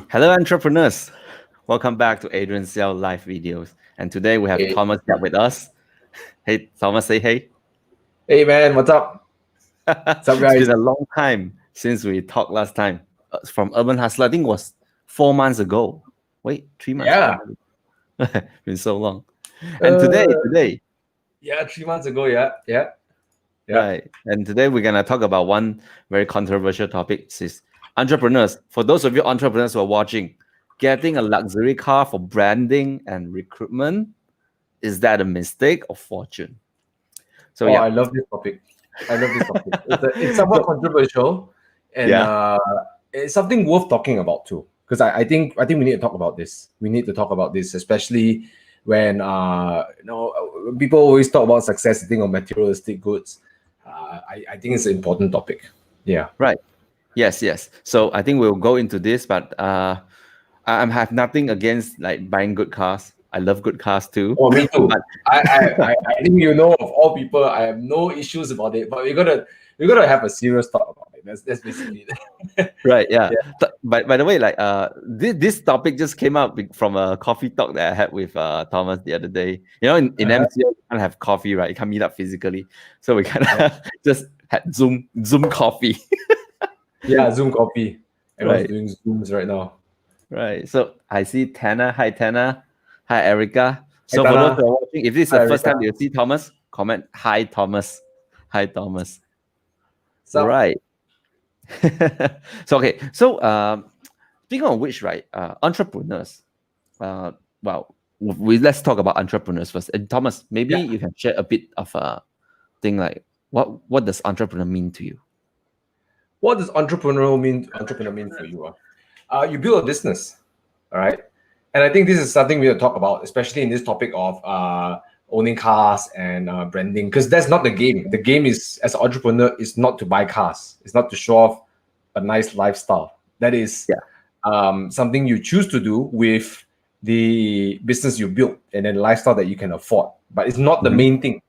Hello, entrepreneurs. Welcome back to Adrian's Sell live videos. And today we have Hey, Thomas here with us. Hey, Thomas, say hey. hey man, what's up? What's up, It's guys? been a long time since we talked last time. From Urban Hustler, I think it was 4 months ago. Wait, 3 months, Yeah, 4 months. Been so long. And uh, today, yeah, 3 months ago. Yeah. right. And today we're gonna talk about one very controversial topic. This is entrepreneurs. For those of you entrepreneurs who are watching, getting a luxury car for branding and recruitment, is that a mistake or fortune? So Oh, yeah. I love this topic. It's somewhat So, controversial, and yeah. it's something worth talking about too. Because I think we need to talk about this. We need to talk about this, especially when people always talk about success, thing of materialistic goods. I think it's an important topic. Yeah. Right. Yes, yes. So I think we'll go into this, but I have nothing against like buying good cars. I love good cars too. Oh, me too. But I think of all people, I have no issues about it. But we gotta have a serious talk about it. That's basically it. right, yeah. Yeah. But by the way, like this topic just came out from a coffee talk that I had with Thomas the other day. You know, in Uh-huh. MCO, you can't have coffee, right? You can't meet up physically. So we kind of just had Zoom coffee. Yeah, Zoom copy. Everyone's Right. doing Zooms right now. Right. So I see Tana. Hi, Tana. Hi, Erica. Hey, So for those Tana. who are watching, if this is Hi, the first Rita. time you see Thomas, comment hi, Thomas. Hi, Thomas. What's up? Right. So okay. So speaking of which, right? Entrepreneurs. Well, let's talk about entrepreneurs first. And Thomas, maybe Yeah. you can share a bit of a thing like what does entrepreneur mean to you? What does entrepreneur mean for you? You build a business, all right? And I think this is something we will talk about, especially in this topic of owning cars and branding, because that's not the game. The game is, as an entrepreneur, is not to buy cars. It's not to show off a nice lifestyle. That is Yeah. something you choose to do with the business you build and then lifestyle that you can afford. But it's not the Mhm. main thing.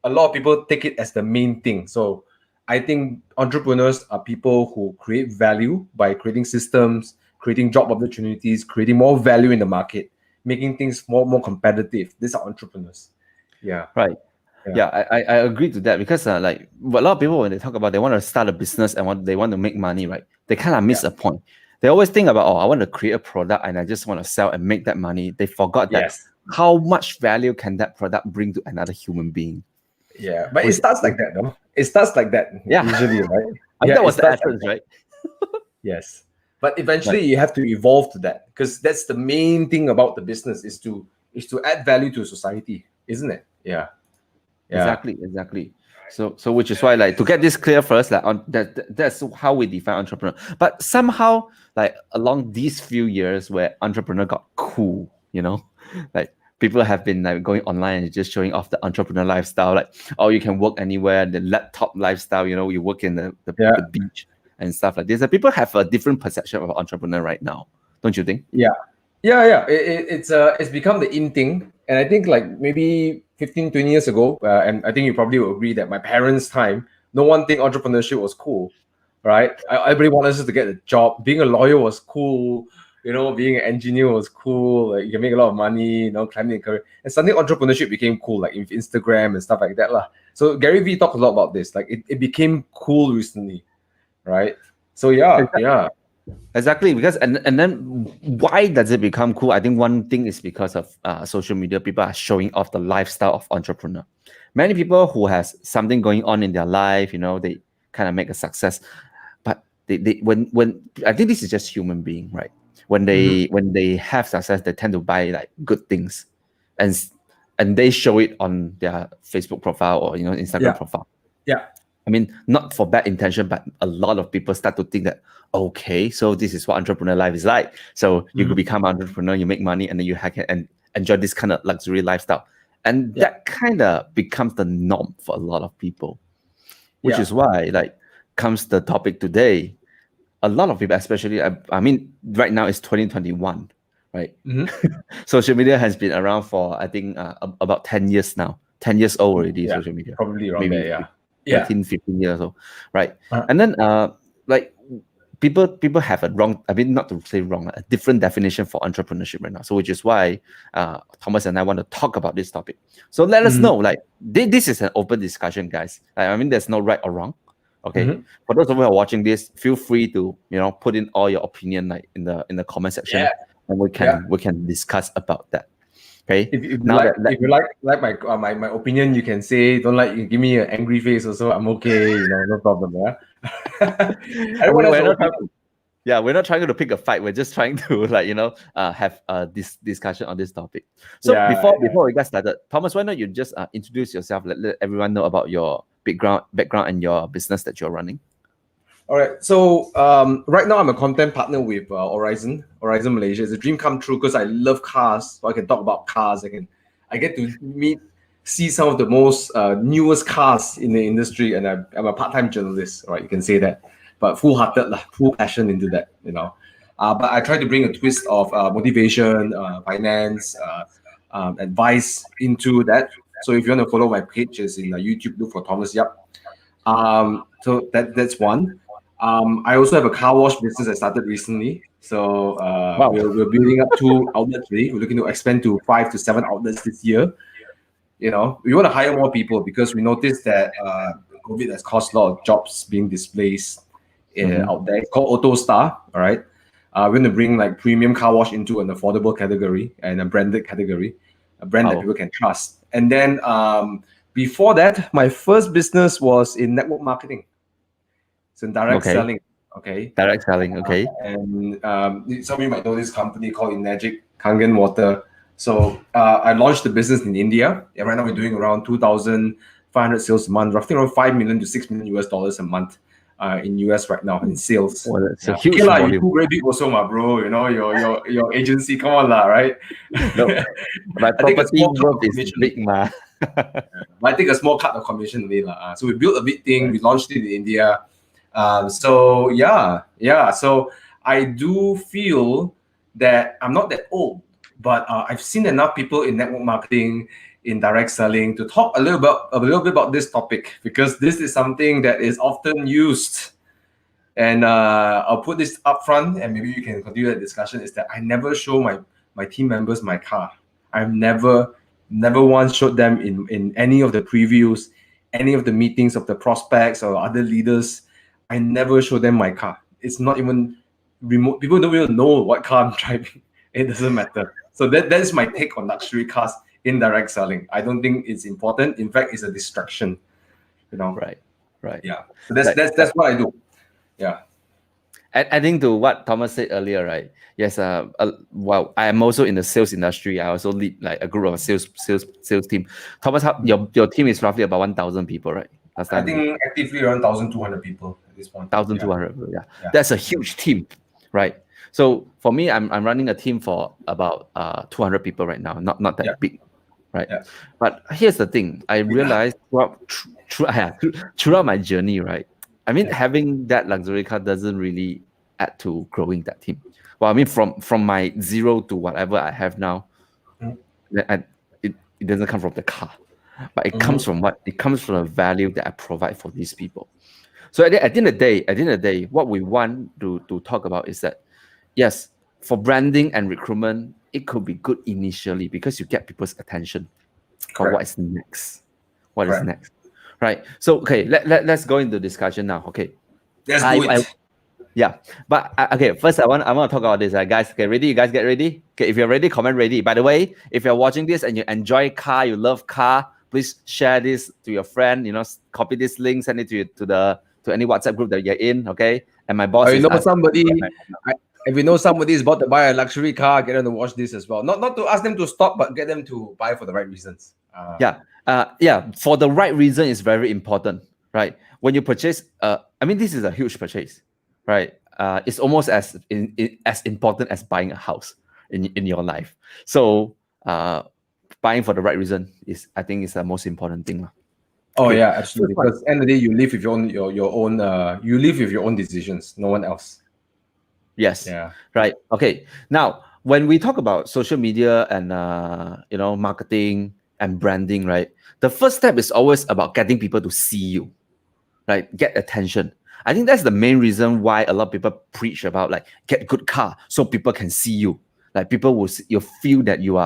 A lot of people take it as the main thing. So I think entrepreneurs are people who create value by creating systems, creating job opportunities, creating more value in the market, making things more competitive. These are entrepreneurs. Yeah. Right. Yeah. Yeah, I agree to that because like a lot of people when they talk about they want to start a business and they want to make money, right? They kind of miss Yeah. a point. They always think about, oh, I want to create a product and I just want to sell and make that money. They forgot that Yes. how much value can that product bring to another human being? Yeah. But it Which, starts like that, though. It starts like that yeah, usually, right? I think Yeah, that it was the starts like essence, that. right? Yes. But Right. eventually you have to evolve to that, because that's the main thing about the business is to add value to society, isn't it? Yeah. Yeah. Exactly. So which is why like to get this clear first, like that's how we define entrepreneur. But somehow like along these few years where entrepreneur got cool, like people have been like going online and just showing off the entrepreneur lifestyle, like oh you can work anywhere, the laptop lifestyle, you work in the Yeah. beach and stuff like this. And people have a different perception of entrepreneur right now, don't you think? Yeah. It's become the in thing, and I think like maybe 15, 20 years ago, and I think you probably will agree that my parents' time, no one think entrepreneurship was cool, right? Everybody wanted us to get a job. Being a lawyer was cool. Being an engineer was cool. Like you can make a lot of money. Climbing a career, and suddenly entrepreneurship became cool, like in Instagram and stuff like that, lah. So Gary Vee talked a lot about this. Like it became cool recently, right? So yeah. Exactly, because and then why does it become cool? I think one thing is because of social media. People are showing off the lifestyle of entrepreneur. Many people who has something going on in their life, they kind of make a success, but they when I think this is just human being, right? When Mhm. they have success, they tend to buy like good things, and and they show it on their Facebook profile or Instagram Yeah. profile. Yeah. I mean, not for bad intention, but a lot of people start to think that, okay, so this is what entrepreneur life is like. So you could Mhm. become an entrepreneur, you make money, and then you can and enjoy this kind of luxury lifestyle. And Yeah. that kind of becomes the norm for a lot of people, which Yeah. is why, like, comes the topic today. A lot of people, especially, I mean, right now it's 2021, right? Mhm. Social media has been around for, I think, about 10 years now. 10 years old already, Yeah. social media. Probably around Maybe there. Yeah. Yeah. 13, 15 years old, right? Uh, And then like people have a wrong, I mean, not to say wrong, a different definition for entrepreneurship right now. So which is why Thomas and I want to talk about this topic. So let us know, like this is an open discussion, guys. I mean, there's no right or wrong. Okay. For those of you who are watching this, feel free to put in all your opinion like in the comment section, and we can discuss about that. Okay. If you like my opinion, you can say. Don't like, you give me an angry face also. I'm okay. No problem. Yeah. We're not trying to pick a fight. We're just trying to have this discussion on this topic. So before we get started, Thomas, why don't you just introduce yourself? Let everyone know about your background and your business that you're running. All right. So right now I'm a content partner with Horizon Malaysia. It's a dream come true because I love cars. So I can talk about cars. I get to see some of the most newest cars in the industry, and I'm a part-time journalist. Right, you can say that, but full-hearted, full passion into that. But I try to bring a twist of motivation, finance, advice into that. So if you want to follow my page, is in YouTube, look for Thomas Yap. So that's one. I also have a car wash business I started recently. So we're building up 2 outlets today. We're looking to expand to 5 to 7 outlets this year. We want to hire more people because we noticed that COVID has caused a lot of jobs being displaced out there. It's called AutoStar. All right. We're going to bring like premium car wash into an affordable category and a branded category, a brand that people can trust. And then before that, my first business was in network marketing. It's in direct selling. Okay. Direct selling. Okay. And some of you might know this company called Energic Kangen Water. So I launched the business in India. And right now we're doing around 2,500 sales a month, roughly around $5 million to $6 million US a month in US right now in sales. Well, that's a huge volume. You very big also, my bro. Your agency, come on lah, right? No, my property work is big, ma. But I take a small cut of commission only lah. So we built a big thing. We launched it in India. So I do feel that I'm not that old, but I've seen enough people in network marketing, in direct selling, to talk a little bit about this topic, because this is something that is often used. And I'll put this up front, and maybe you can continue that discussion, is that I never show my team members my car. I've never once showed them in any of the previews, any of the meetings of the prospects or other leaders. I never show them my car. It's not even remote. People don't even know what car I'm driving. It doesn't matter. So that is my take on luxury cars in direct selling. I don't think it's important. In fact, it's a distraction. Right. Yeah. So that's what I do. Yeah. Adding to what Thomas said earlier, right? Yes. Well, I am also in the sales industry. I also lead like a group of sales team. Thomas, your team is roughly about 1,000 people, right? I think actively around 1,200 people at this point. 1,200, yeah. That's a huge team, right? So for me, I'm running a team for about 200 people right now. Not that big, right? Yeah. But here's the thing: I realized throughout my journey, right? I mean, having that luxury car doesn't really add to growing that team. Well, I mean, from my zero to whatever I have now, it doesn't come from the car. But it comes from what? It comes from the value that I provide for these people. So at the end of the day, what we want to talk about is that, yes, for branding and recruitment, it could be good initially because you get people's attention for what is next. What is next, right? So okay, let's go into discussion now. Okay, let's do it. Yeah, but okay. First, I want to talk about this, guys. Okay, ready? You guys get ready? Okay, if you're ready, comment ready. By the way, if you're watching this and you enjoy car, you love car, please share this to your friend. Copy this link, send it to any WhatsApp group that you're in. Okay, and my boss. If you know somebody is about to buy a luxury car, get them to watch this as well. Not to ask them to stop, but get them to buy for the right reasons. For the right reason is very important, right? When you purchase, I mean, this is a huge purchase, right? It's almost as important as buying a house in your life. So buying for the right reason I think is the most important thing. Oh yeah, absolutely. Because at the end of the day, you live with you live with your own decisions, no one else. Yes. Yeah. Right. Okay. Now, when we talk about social media and marketing and branding, right? The first step is always about getting people to see you, right? Get attention. I think that's the main reason why a lot of people preach about like get good car so people can see you. Like people will you feel that you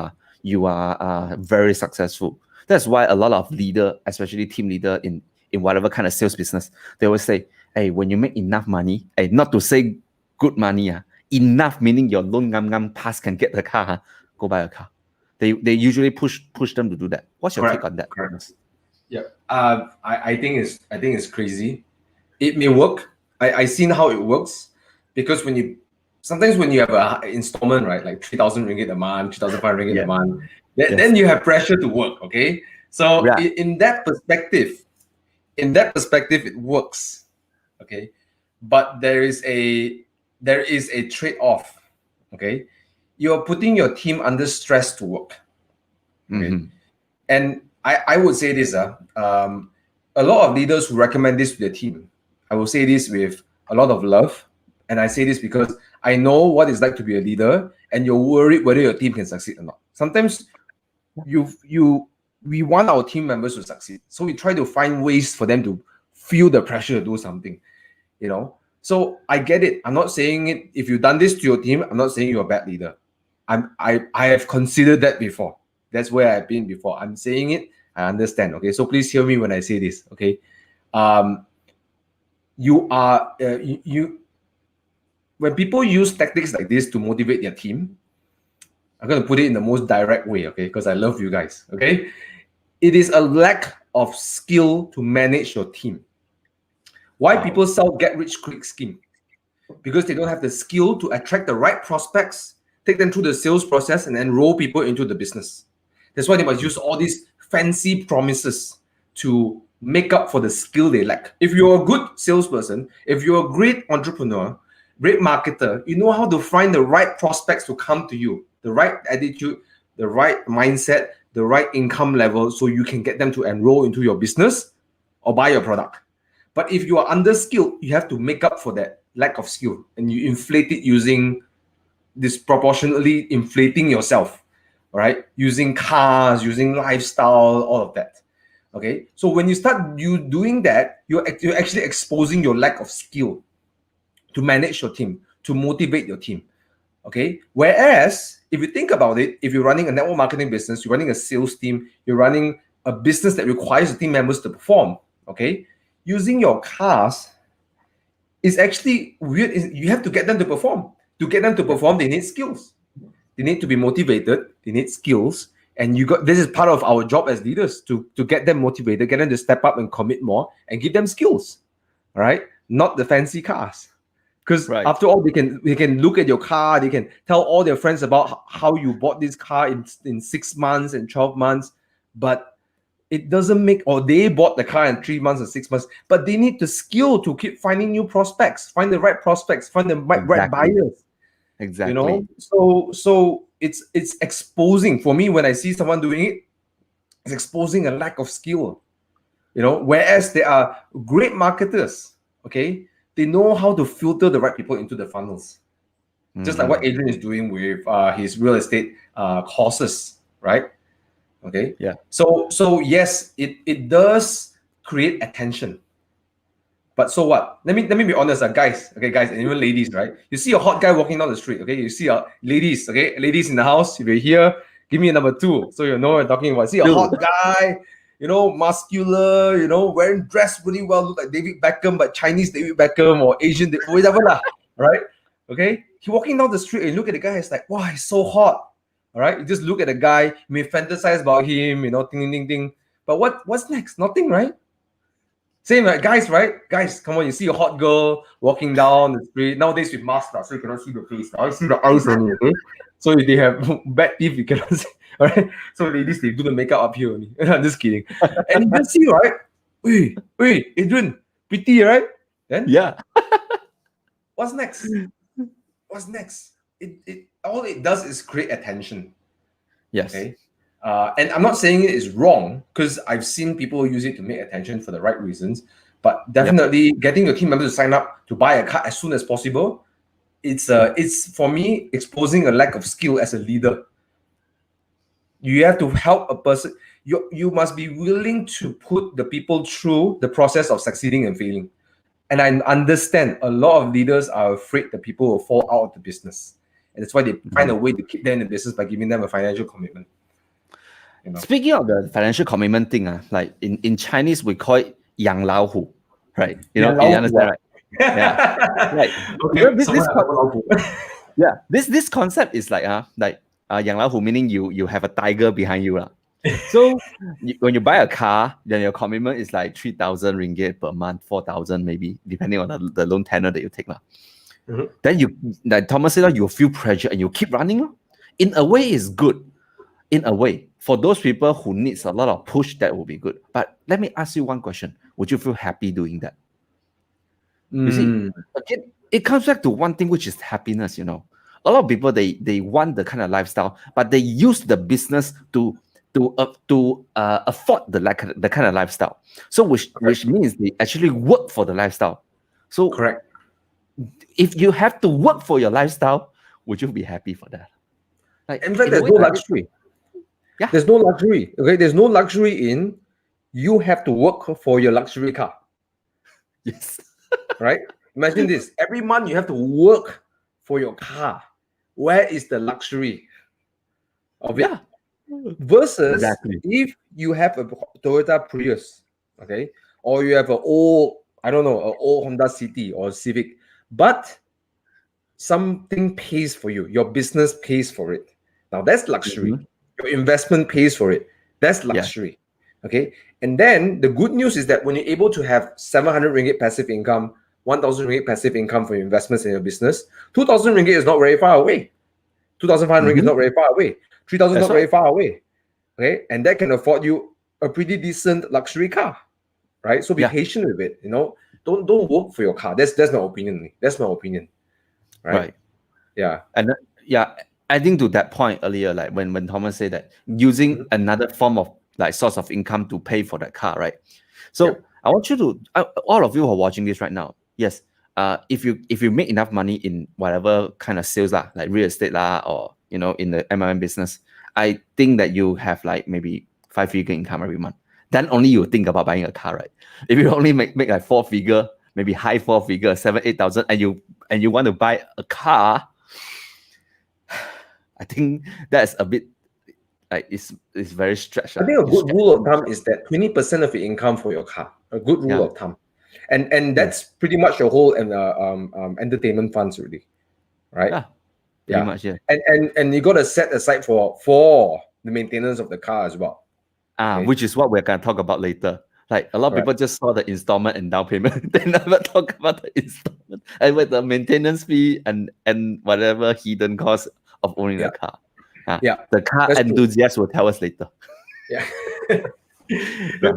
are very successful. That's why a lot of leader, especially team leader in whatever kind of sales business, they always say, hey, when you make enough money, hey, not to say good money, enough meaning your loan ngam pass can get the car, go buy a car. They usually push them to do that. What's your take on that? Correct. Yeah. I think it's crazy. It may work. I seen how it works, because sometimes when you have a installment, right, like 3,000 ringgit a month, 3,500 ringgit a month, then you have pressure to work. Okay. So in that perspective, it works. Okay. But there is a trade-off. Okay. You're putting your team under stress to work. Okay. And I would say this, a lot of leaders who recommend this to their team, I will say this with a lot of love. And I say this because I know what it's like to be a leader, and you're worried whether your team can succeed or not. Sometimes we want our team members to succeed. So we try to find ways for them to feel the pressure to do something, you know? So I get it. I'm not saying it, if you've done this to your team, I'm not saying you're a bad leader. I have considered that before. That's where I've been before. I'm saying it, I understand. Okay, so please hear me when I say this. Okay, when people use tactics like this to motivate their team, I'm going to put it in the most direct way. Okay, because I love you guys. Okay, it is a lack of skill to manage your team. Why people sell get rich quick scheme? Because they don't have the skill to attract the right prospects, take them through the sales process, and enroll people into the business. That's why they must use all these fancy promises to make up for the skill they lack. If you're a good salesperson, if you're a great entrepreneur, great marketer, you know how to find the right prospects to come to you, the right attitude, the right mindset, the right income level, so you can get them to enroll into your business or buy your product. But if you are under-skilled, you have to make up for that lack of skill, and you inflate it using disproportionately inflating yourself, all right? Using cars, using lifestyle, all of that. Okay, so when you start doing that, you're actually exposing your lack of skill to manage your team, to motivate your team. Okay, whereas if you think about it, if you're running a network marketing business, you're running a sales team, you're running a business that requires the team members to perform. Okay, using your cars is actually weird. You have to get them to perform. To get them to perform, they need skills. They need to be motivated. They need skills. And this is part of our job as leaders, to get them motivated, get them to step up and commit more, and give them skills. All right, not the fancy cars. Because after all, they can look at your car, they can tell all their friends about how you bought this car in 6 months and 12 months, but it doesn't make, or they bought the car in 3 months or 6 months, but they need the skill to keep finding new prospects, find the right prospects, find the right buyers. Exactly. You know, so it's exposing, for me, when I see someone doing it, it's exposing a lack of skill. You know, whereas they are great marketers, okay, they know how to filter the right people into the funnels. Just like what Adrian is doing with his real estate courses, right? Okay. Yeah. So yes, it does create attention. But so what? Let me be honest, guys. Okay, guys, and even ladies, right? You see a hot guy walking down the street. Okay, you see ladies. Okay, ladies in the house. If you're here, give me a number 2, so you know what I'm talking about. See a hot guy, you know, muscular, you know, dressed really well, look like David Beckham, but Chinese David Beckham or Asian, whatever lah. Right? Okay, he walking down the street and look at the guy. It's like, wow, he's so hot. All right, you just look at the guy. You may fantasize about him, you know, ding ding ding. But what's next? Nothing, right? Same, right? Guys, right? Guys, come on, you see a hot girl walking down the street. Nowadays with masks, so you cannot see the face. I see the eyes only, okay? So if they have bad teeth, you cannot see. All right? So ladies, they do the makeup up here only. I'm just kidding. And you can see, right? Wait, Adrian, pretty, right? Then? Yeah. What's next? What's next? It all it does is create attention. Yes. Okay. And I'm not saying it is wrong, because I've seen people use it to make attention for the right reasons. But definitely getting your team members to sign up to buy a car as soon as possible, it's for me exposing a lack of skill as a leader. You have to help a person. You must be willing to put the people through the process of succeeding and failing. And I understand a lot of leaders are afraid that people will fall out of the business. And that's why they find a way to keep them in the business by giving them a financial commitment. You know? Speaking of the financial commitment thing, like in Chinese, we call it 养老虎, right? You know, you understand, right? Yeah. Right. Okay, You know, this concept is like 养老虎 meaning you have a tiger behind you. So when you buy a car, then your commitment is like 3,000 ringgit per month, 4,000 maybe, depending on the loan tenor that you take. Then like Thomas said, you feel pressure and you keep running. In a way, it's good. In a way, for those people who needs a lot of push, that will be good. But let me ask you one question. Would you feel happy doing that? You see, again, it comes back to one thing, which is happiness, you know. A lot of people, they want the kind of lifestyle, but they use the business to afford the kind of lifestyle. So which means they actually work for the lifestyle. So correct. If you have to work for your lifestyle, would you be happy for that? Like, in fact, there's no luxury. Yeah. There's no luxury. Okay, there's no luxury in you have to work for your luxury car. Yes. Right? Imagine this. Every month you have to work for your car. Where is the luxury of it? Yeah. Versus if you have a Toyota Prius, okay, or you have an old Honda City or Civic, but something pays for you. Your business pays for it. Now that's luxury. Your investment pays for it. That's luxury. Okay. And then the good news is that when you're able to have 700 ringgit passive income, 1,000 ringgit passive income for your investments in your business, 2,000 ringgit is not very far away. 2,500 ringgit is not very far away. 3,000 is not very far away. Okay. And that can afford you a pretty decent luxury car. Right. So be patient with it. You know, don't work for your car. That's my opinion. That's my opinion. Right. Yeah. And adding to that point earlier, like when Thomas said that using another form of like source of income to pay for that car, right? So I want you to all of you who are watching this right now, yes, if you make enough money in whatever kind of sales like real estate or you know in the MLM business, I think that you have like maybe 5-figure income every month. Then only you think about buying a car, right? If you only make like 4-figure, maybe high 4-figure, 7,000-8,000, and you want to buy a car, I think that's a bit like it's very stretched. I think a good rule of thumb is that 20% of your income for your car. A good rule of thumb, and that's pretty much your whole entertainment funds really, right? Pretty much, yeah. And you got to set aside for the maintenance of the car as well. Which is what we're gonna talk about later. Like a lot of people just saw the installment and down payment, they never talk about the installment and with the maintenance fee and whatever hidden cost of owning the car. The car enthusiast will tell us later. Look,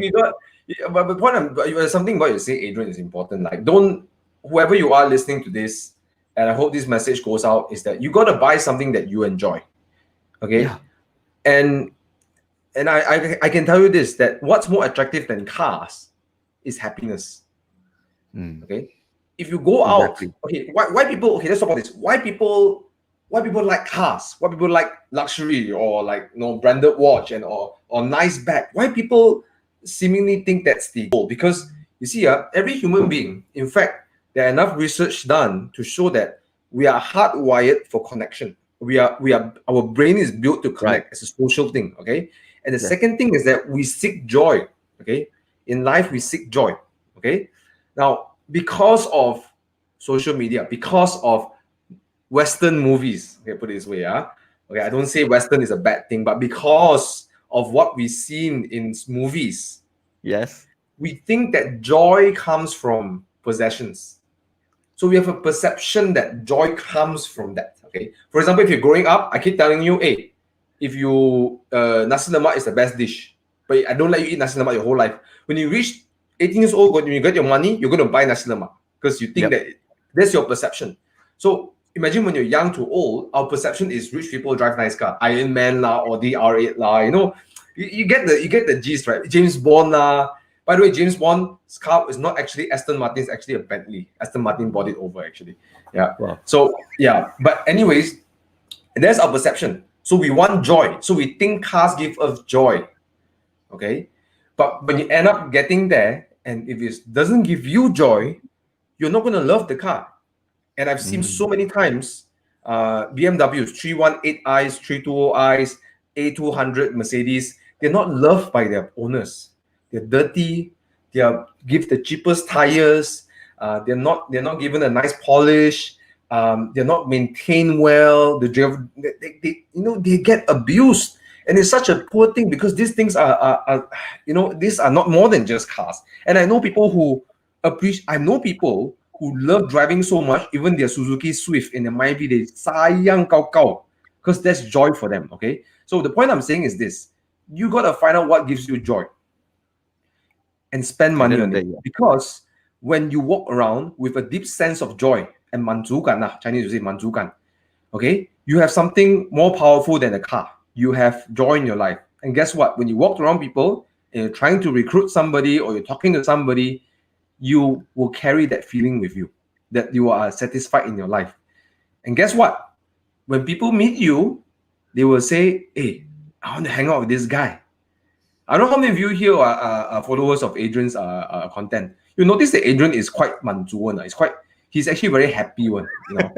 but the point something about you say, Adrian, is important. Like, whoever you are listening to this, and I hope this message goes out, is that you got to buy something that you enjoy. Okay. And I can tell you this, that what's more attractive than cars is happiness. Okay. If you go out, why people, let's talk about this. Why people like cars? Why people like luxury or like branded watch or nice bag? Why people seemingly think that's the goal? Because you see, every human being, in fact, there are enough research done to show that we are hardwired for connection. Our brain is built to connect as a social thing. Okay. And the second thing is that we seek joy. Okay. In life, we seek joy. Okay. Now, because of social media, because of Western movies, okay, put it this way, okay, I don't say Western is a bad thing, but because of what we've seen in movies, we think that joy comes from possessions. So we have a perception that joy comes from that. Okay. For example, if you're growing up, I keep telling you, hey, if you nasi lemak is the best dish, but I don't let you eat nasi lemak your whole life. When you reach 18 years old, when you get your money, you're going to buy nasi lemak because you think that that's your perception. So imagine when you're young to old, our perception is rich people drive nice car, Iron Man or DR8 you know, you get the gist, right? James Bond By the way, James Bond's car is not actually Aston Martin, it's actually a Bentley. Aston Martin bought it over actually. Wow. So but anyways, that's our perception. So we want joy. So we think cars give us joy. Okay. But when you end up getting there, and if it doesn't give you joy, you're not going to love the car. And I've seen so many times BMWs, 318i's, 320i's, A200 Mercedes, they're not loved by their owners. They're dirty. They are give the cheapest tires. They're not given a nice polish. They're not maintained well. They get abused, and it's such a poor thing because these things are these are not more than just cars. And I know people who who love driving so much, even their Suzuki Swift and their Myvi, they sayang kau kau, because that's joy for them. Okay, so the point I'm saying is this: you gotta find out what gives you joy and spend money on it. Because when you walk around with a deep sense of joy and 满足感, Chinese will say 满足感, okay, you have something more powerful than a car. You have joy in your life. And guess what? When you walk around people and you're trying to recruit somebody or you're talking to somebody, you will carry that feeling with you, that you are satisfied in your life. And guess what? When people meet you, they will say, hey, I want to hang out with this guy. I don't know how many of you here are followers of Adrian's content. You notice that Adrian is quite 满足one. He's actually very happy one, you know.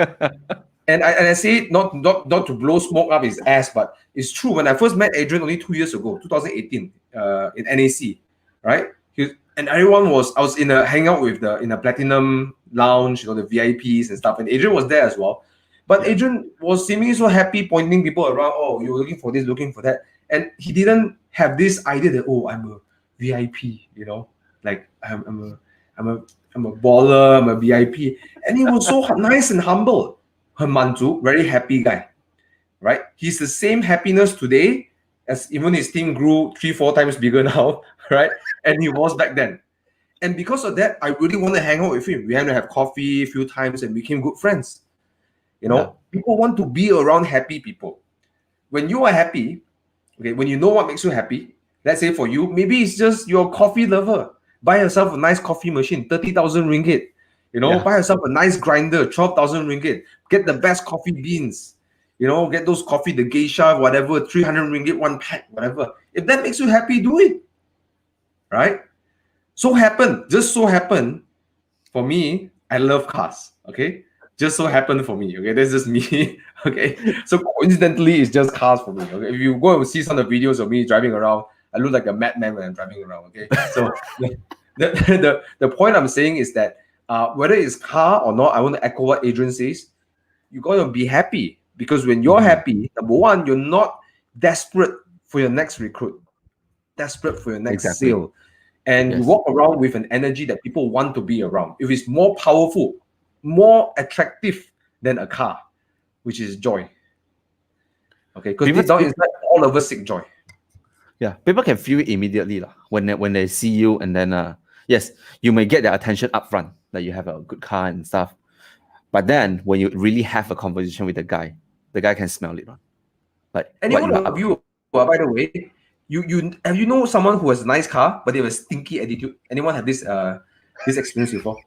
And I say it not to blow smoke up his ass, but it's true. When I first met Adrian only 2 years ago, 2018, in NAC, right? And I was in a hangout in a platinum lounge, you know, the VIPs and stuff, and Adrian was there as well. But Adrian was seemingly so happy, pointing people around. Oh, you're looking for this, looking for that, and he didn't have this idea that, oh, I'm a VIP, you know, like I'm a baller, I'm a VIP, and he was so nice and humble. 很满足, very happy guy, right? He's the same happiness today as even his team grew 3-4 times bigger now, right? And he was back then. And because of that, I really want to hang out with him. We had to have coffee a few times and became good friends. You know, people want to be around happy people. When you are happy, okay, when you know what makes you happy, let's say for you, maybe it's just you're a coffee lover. Buy yourself a nice coffee machine, 30,000 ringgit. You know, buy yourself a nice grinder, 12,000 ringgit. Get the best coffee beans. You know, get those coffee, the geisha, whatever, 300 ringgit, one pack, whatever. If that makes you happy, do it. Right? Just so happen, for me, I love cars. Okay? Just so happened for me. Okay? That's just me. Okay? So coincidentally, it's just cars for me. Okay? If you go and see some of the videos of me driving around, I look like a madman when I'm driving around. Okay? So the point I'm saying is that whether it's car or not, I want to echo what Adrian says. You got to be happy, because when you're happy, number one, you're not desperate for your next recruit, desperate for your next sale, and you walk around with an energy that people want to be around. If it's more powerful, more attractive than a car, which is joy. Okay, because deep down inside, all of us seek joy. Yeah, people can feel it immediately when they see you, and then yes, you may get their attention up front, that you have a good car and stuff. But then when you really have a conversation with the guy can smell it. Like anyone of you, by the way, you know someone who has a nice car but they have a stinky attitude? Anyone have this experience before?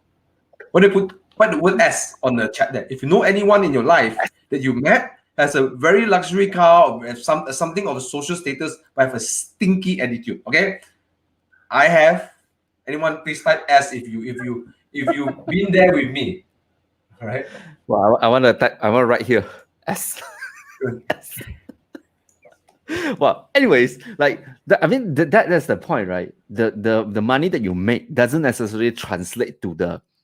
What do you put the word S on the chat there? If you know anyone in your life that you met has a very luxury car or have something of a social status but have a stinky attitude, okay? I have. Anyone, please type S if you've been there with me. All right. Well, I want to write here S. S. Well, anyways, like that's the point, right? The money that you make doesn't necessarily translate to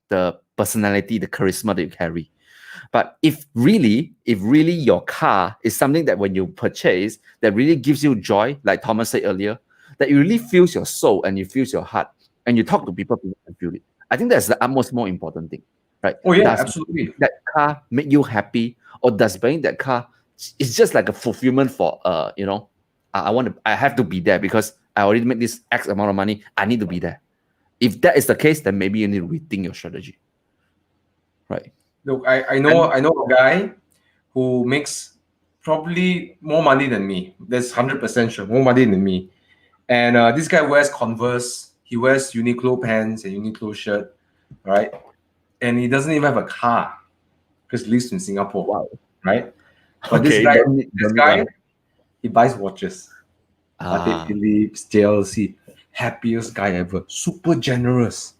the personality, the charisma that you carry. But if really your car is something that when you purchase that really gives you joy, like Thomas said earlier, that it really fills your soul and it fills your heart, and you talk to people can feel it. I think that's the utmost more important thing, right? Oh yeah, absolutely. That car make you happy, or does buying that car is just like a fulfillment for I have to be there because I already made this X amount of money. I need to be there. If that is the case, then maybe you need to rethink your strategy. Right. Look, I know a guy who makes probably more money than me. That's 100% sure, more money than me. And this guy wears Converse. He wears Uniqlo pants and Uniqlo shirt, right? And he doesn't even have a car because he lives in Singapore. Wow. Right? But this guy, he buys watches. Patek Philippe, JLC, happiest guy ever. Super generous,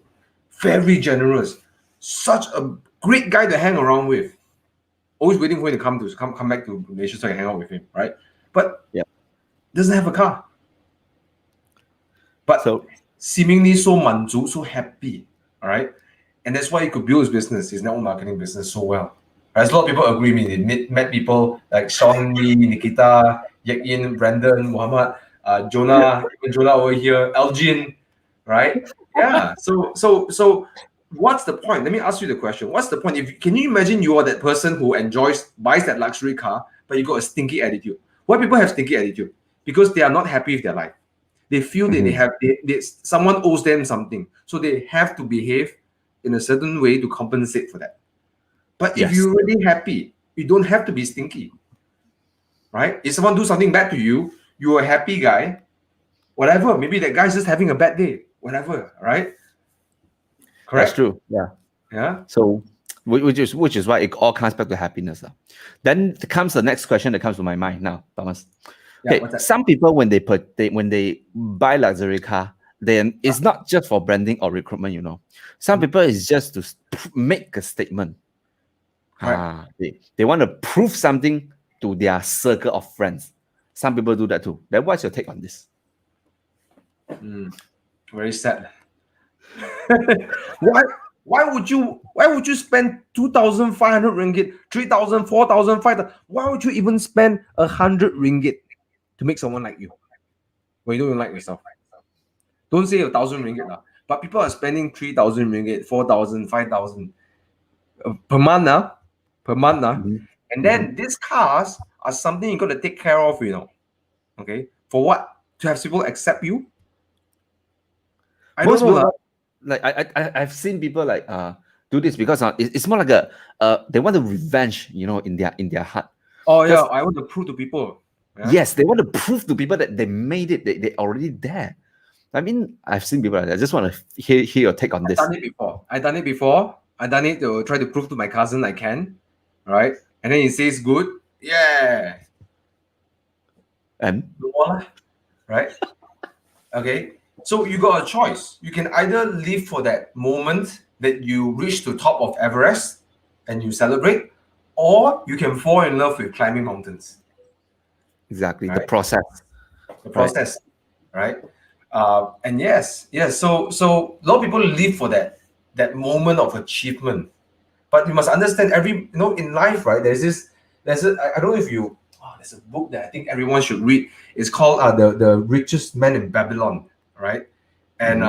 very generous. such a great guy to hang around with. Always waiting for him to come back to Malaysia so I can hang out with him, right? But doesn't have a car. But So seemingly so manju, so happy, all right? And that's why he could build his business, his network marketing business so well. As a lot of people agree with me, they met people like Sean Lee, Nikita, Yek Yin, Brandon, Muhammad, Jonah, even Jonah over here, Elgin, right? Yeah. So what's the point? Let me ask you the question. What's the point? Can you imagine you are that person who buys that luxury car, but you got a stinky attitude? Why people have stinky attitude? Because they are not happy with their life. They feel that someone owes them something, so they have to behave in a certain way to compensate for that. But if you're really happy, you don't have to be stinky, right? If someone do something bad to you, you're a happy guy, whatever. Maybe that guy's just having a bad day, whatever, right? Correct. That's true. Yeah. Yeah. So, which is why it all comes back to happiness. Then comes the next question that comes to my mind now, Thomas. Yeah, Okay, some people when they buy luxury car, then it's not just for branding or recruitment. Some people is just to make a statement. Right. They want to prove something to their circle of friends. Some people do that too. Then what's your take on this? Very sad. Why would you spend 2,500 ringgit, 3,000, 4,000, 5,000? Why would you even spend 100 ringgit to make someone like you when you don't even like yourself? Don't say 1,000 ringgit, but people are spending 3,000 ringgit, 4,000, 5,000 per month, and then these cars are something you got to take care of, Okay, for what? To have people accept you? I don't know. Like I've seen people like do this because it's more like they want to revenge, in their heart. Oh yeah, I want to prove to people. Yeah? Yes, they want to prove to people that they made it. They already there. I mean, I've seen people like that. I just want to hear your take on this. I've done it before. I've done it to try to prove to my cousin I can. Right? And then he says good. Yeah. And right? Okay. So you got a choice. You can either live for that moment that you reach to top of Everest and you celebrate, or you can fall in love with climbing mountains. Exactly. Right? The process. Right? And yes. So a lot of people live for that moment of achievement. But you must understand in life, right? There's I don't know if you there's a book that I think everyone should read. It's called the Richest Man in Babylon, right? And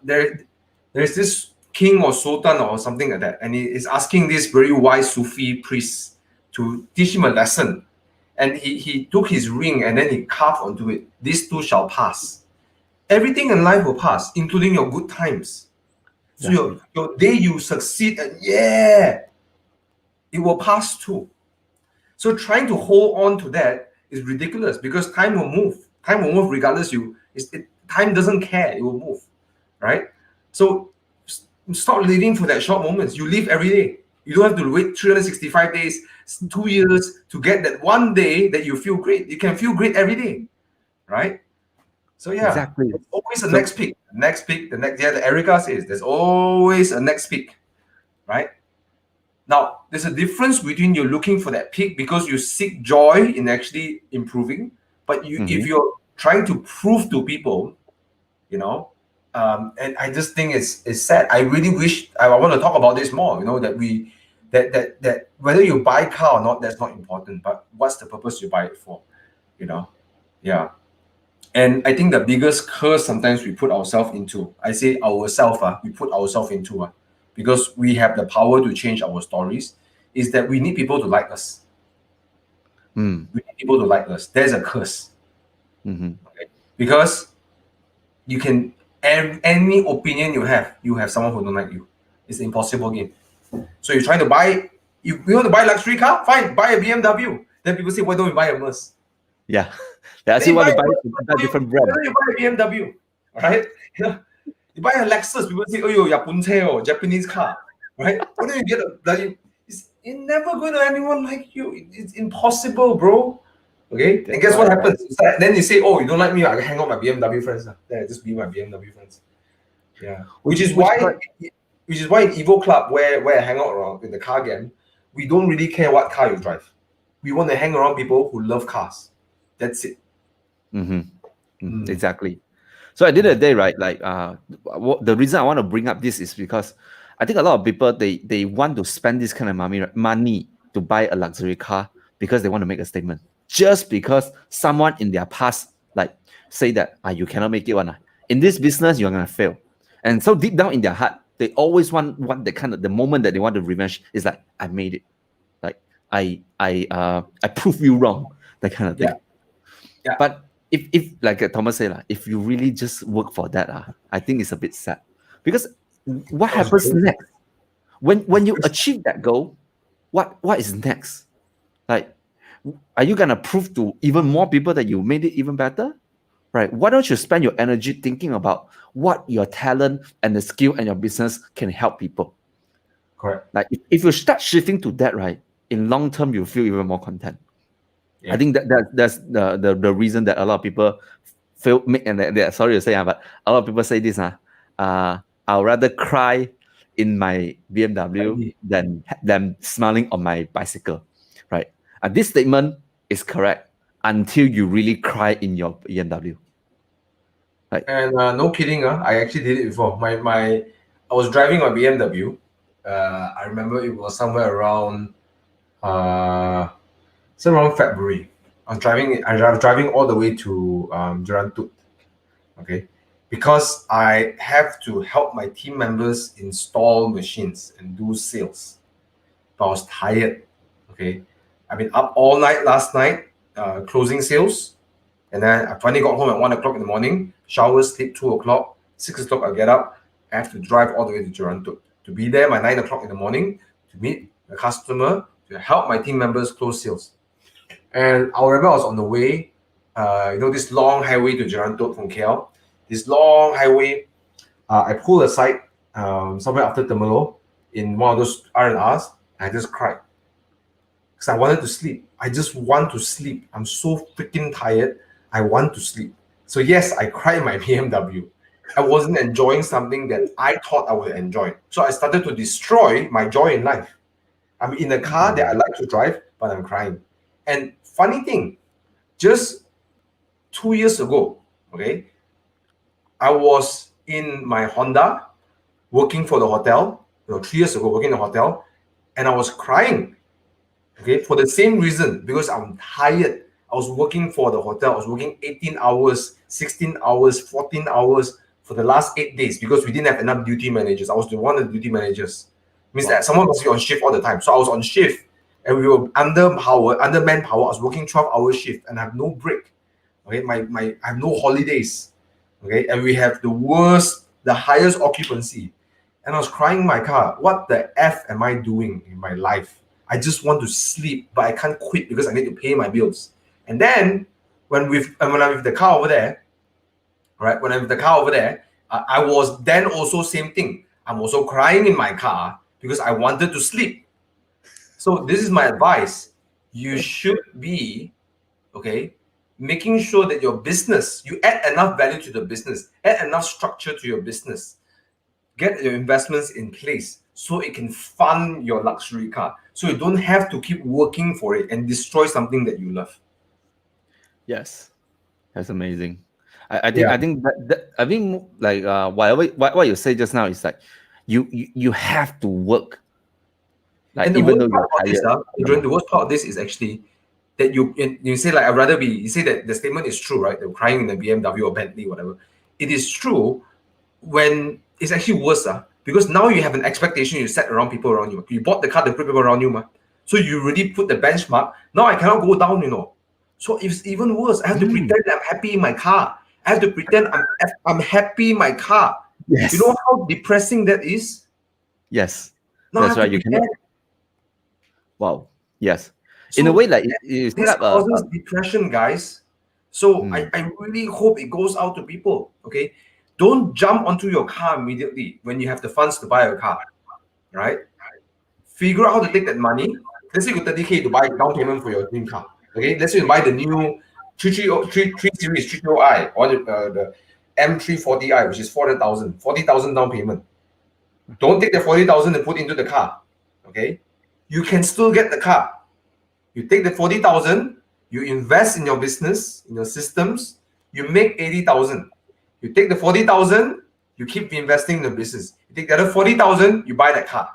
there's this king or sultan or something like that, and he is asking this very wise Sufi priest to teach him a lesson. And he took his ring and then he carved onto it, "These two shall pass." Everything in life will pass, including your good times. So your day you succeed, and it will pass too. So trying to hold on to that is ridiculous because time will move. Time will move regardless. Time doesn't care. It will move, right? So stop living for that short moments. You live every day. You don't have to wait 365 days, 2 years to get that one day that you feel great. You can feel great every day, right? So exactly. There's always a next peak. The Erica says there's always a next peak, right? Now, there's a difference between you're looking for that peak because you seek joy in actually improving, but if you're trying to prove to people, and I just think it's sad. I really wish I want to talk about this more. That whether you buy a car or not, that's not important. But what's the purpose you buy it for? Yeah. And I think the biggest curse sometimes we put ourselves into, I say ourselves, we put ourselves into, because we have the power to change our stories, is that we need people to like us. We need people to like us. There's a curse. Okay? Because you can, any opinion you have someone who don't like you. It's an impossible game. So you're trying to buy, you want to buy a luxury car? Fine, buy a BMW. Then people say, why don't we buy a Merc? Yeah. They actually want to buy a different brand. Why don't you buy a BMW? Right? You buy a Lexus, people say, oh, you're Japanese car. Right? Why don't you get a bloody... It's never going to anyone like you. It's impossible, bro. Okay? And guess what happens? Then you say, oh, you don't like me, I can hang out with my BMW friends. Just be my BMW friends. Yeah. Which is why which is why in Evo Club, where I hang out around in the car game, we don't really care what car you drive. We want to hang around people who love cars. That's it. Exactly. So at the end of the day, right? Like, the reason I want to bring up this is because I think a lot of people they want to spend this kind of money to buy a luxury car because they want to make a statement. Just because someone in their past like say that you cannot make it one. In this business, you're gonna fail. And so deep down in their heart, they always want the kind of the moment that they want to revenge is like, I made it. Like I prove you wrong, that kind of thing. Yeah. But if like Thomas said, if you really just work for that, I think it's a bit sad. Because what happens next? When you achieve that goal, what is next? Like, are you gonna prove to even more people that you made it even better? Right? Why don't you spend your energy thinking about what your talent and the skill and your business can help people? Correct. Like if you start shifting to that, right, in long term you feel even more content. I think that's the reason that a lot of people fail. And sorry to say, but a lot of people say this. I'll rather cry in my BMW than smiling on my bicycle, right? This statement is correct until you really cry in your BMW. Right. And no kidding, I actually did it before. I was driving my BMW. I remember it was somewhere around February. I was driving all the way to Durantut. Okay, because I have to help my team members install machines and do sales. But I was tired. Okay, I've been up all night last night closing sales, and then I finally got home at 1 o'clock in the morning. Shower, sleep 2 o'clock. 6 o'clock I get up. I have to drive all the way to Durantut to be there by 9 o'clock in the morning to meet the customer to help my team members close sales. And I remember I was on the way, this long highway to Durantut from KL. This long highway, I pulled aside somewhere after Terminal in one of those R&Rs, and I just cried. Because I wanted to sleep. I just want to sleep. I'm so freaking tired. I want to sleep. So yes, I cried in my BMW. I wasn't enjoying something that I thought I would enjoy. So I started to destroy my joy in life. I'm in a car that I like to drive, but I'm crying. And funny thing, just 2 years ago, okay, I was in my Honda working for the hotel, 3 years ago working in the hotel, and I was crying, okay, for the same reason, because I'm tired. I was working for the hotel. I was working 18 hours, 16 hours, 14 hours for the last 8 days because we didn't have enough duty managers. I was one of the duty managers. Means that someone must be on shift all the time. So I was on shift and we were under manpower. I was working 12-hour shift and I have no break. Okay, I have no holidays. Okay, and we have the highest occupancy. And I was crying in my car. What the F am I doing in my life? I just want to sleep, but I can't quit because I need to pay my bills. And then when I'm with the car over there, right? When I'm with the car over there, I was then also same thing. I'm also crying in my car because I wanted to sleep. So this is my advice. You should be, okay, making sure that your business, you add enough value to the business, add enough structure to your business, get your investments in place so it can fund your luxury car. So you don't have to keep working for it and destroy something that you love. Yes, that's amazing. I think like what you say just now is like you have to work. Like, and the even worst though part you're tired, the worst part of this is actually that you say like you say that the statement is true, right? They're crying in the BMW or Bentley, whatever. It is true when it's actually worse, because now you have an expectation you set around people around you. You bought the car to put people around you, so you really put the benchmark. Now I cannot go down, So it's even worse. I have to pretend that I'm happy in my car. I have to pretend I'm happy in my car. yes, You know how depressing that is? yes, Now that's right. You cannot. Wow. Yes. So in a way, like you this causes depression, guys. So I really hope it goes out to people. Okay, don't jump onto your car immediately when you have the funds to buy a car, right? Figure out how to take that money. Let's say you got 30K to buy down payment for your dream car. Okay, let's say you buy the new 3 Series 30i or the M340i, which is 40,000 down payment. Don't take the 40,000 and put into the car. Okay, you can still get the car. You take the 40,000, you invest in your business, in your systems, you make 80,000. You take the 40,000, you keep investing in the business. You take the other 40,000, you buy that car.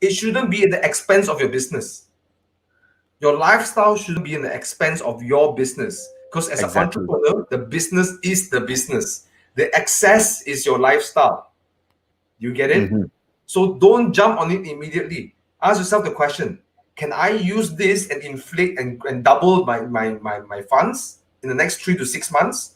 It shouldn't be at the expense of your business. Your lifestyle shouldn't be in the expense of your business. Because as Exactly. an entrepreneur, the business is the business. The excess is your lifestyle. You get it? Mm-hmm. So don't jump on it immediately. Ask yourself the question, can I use this and inflate and double my funds in the next 3 to 6 months?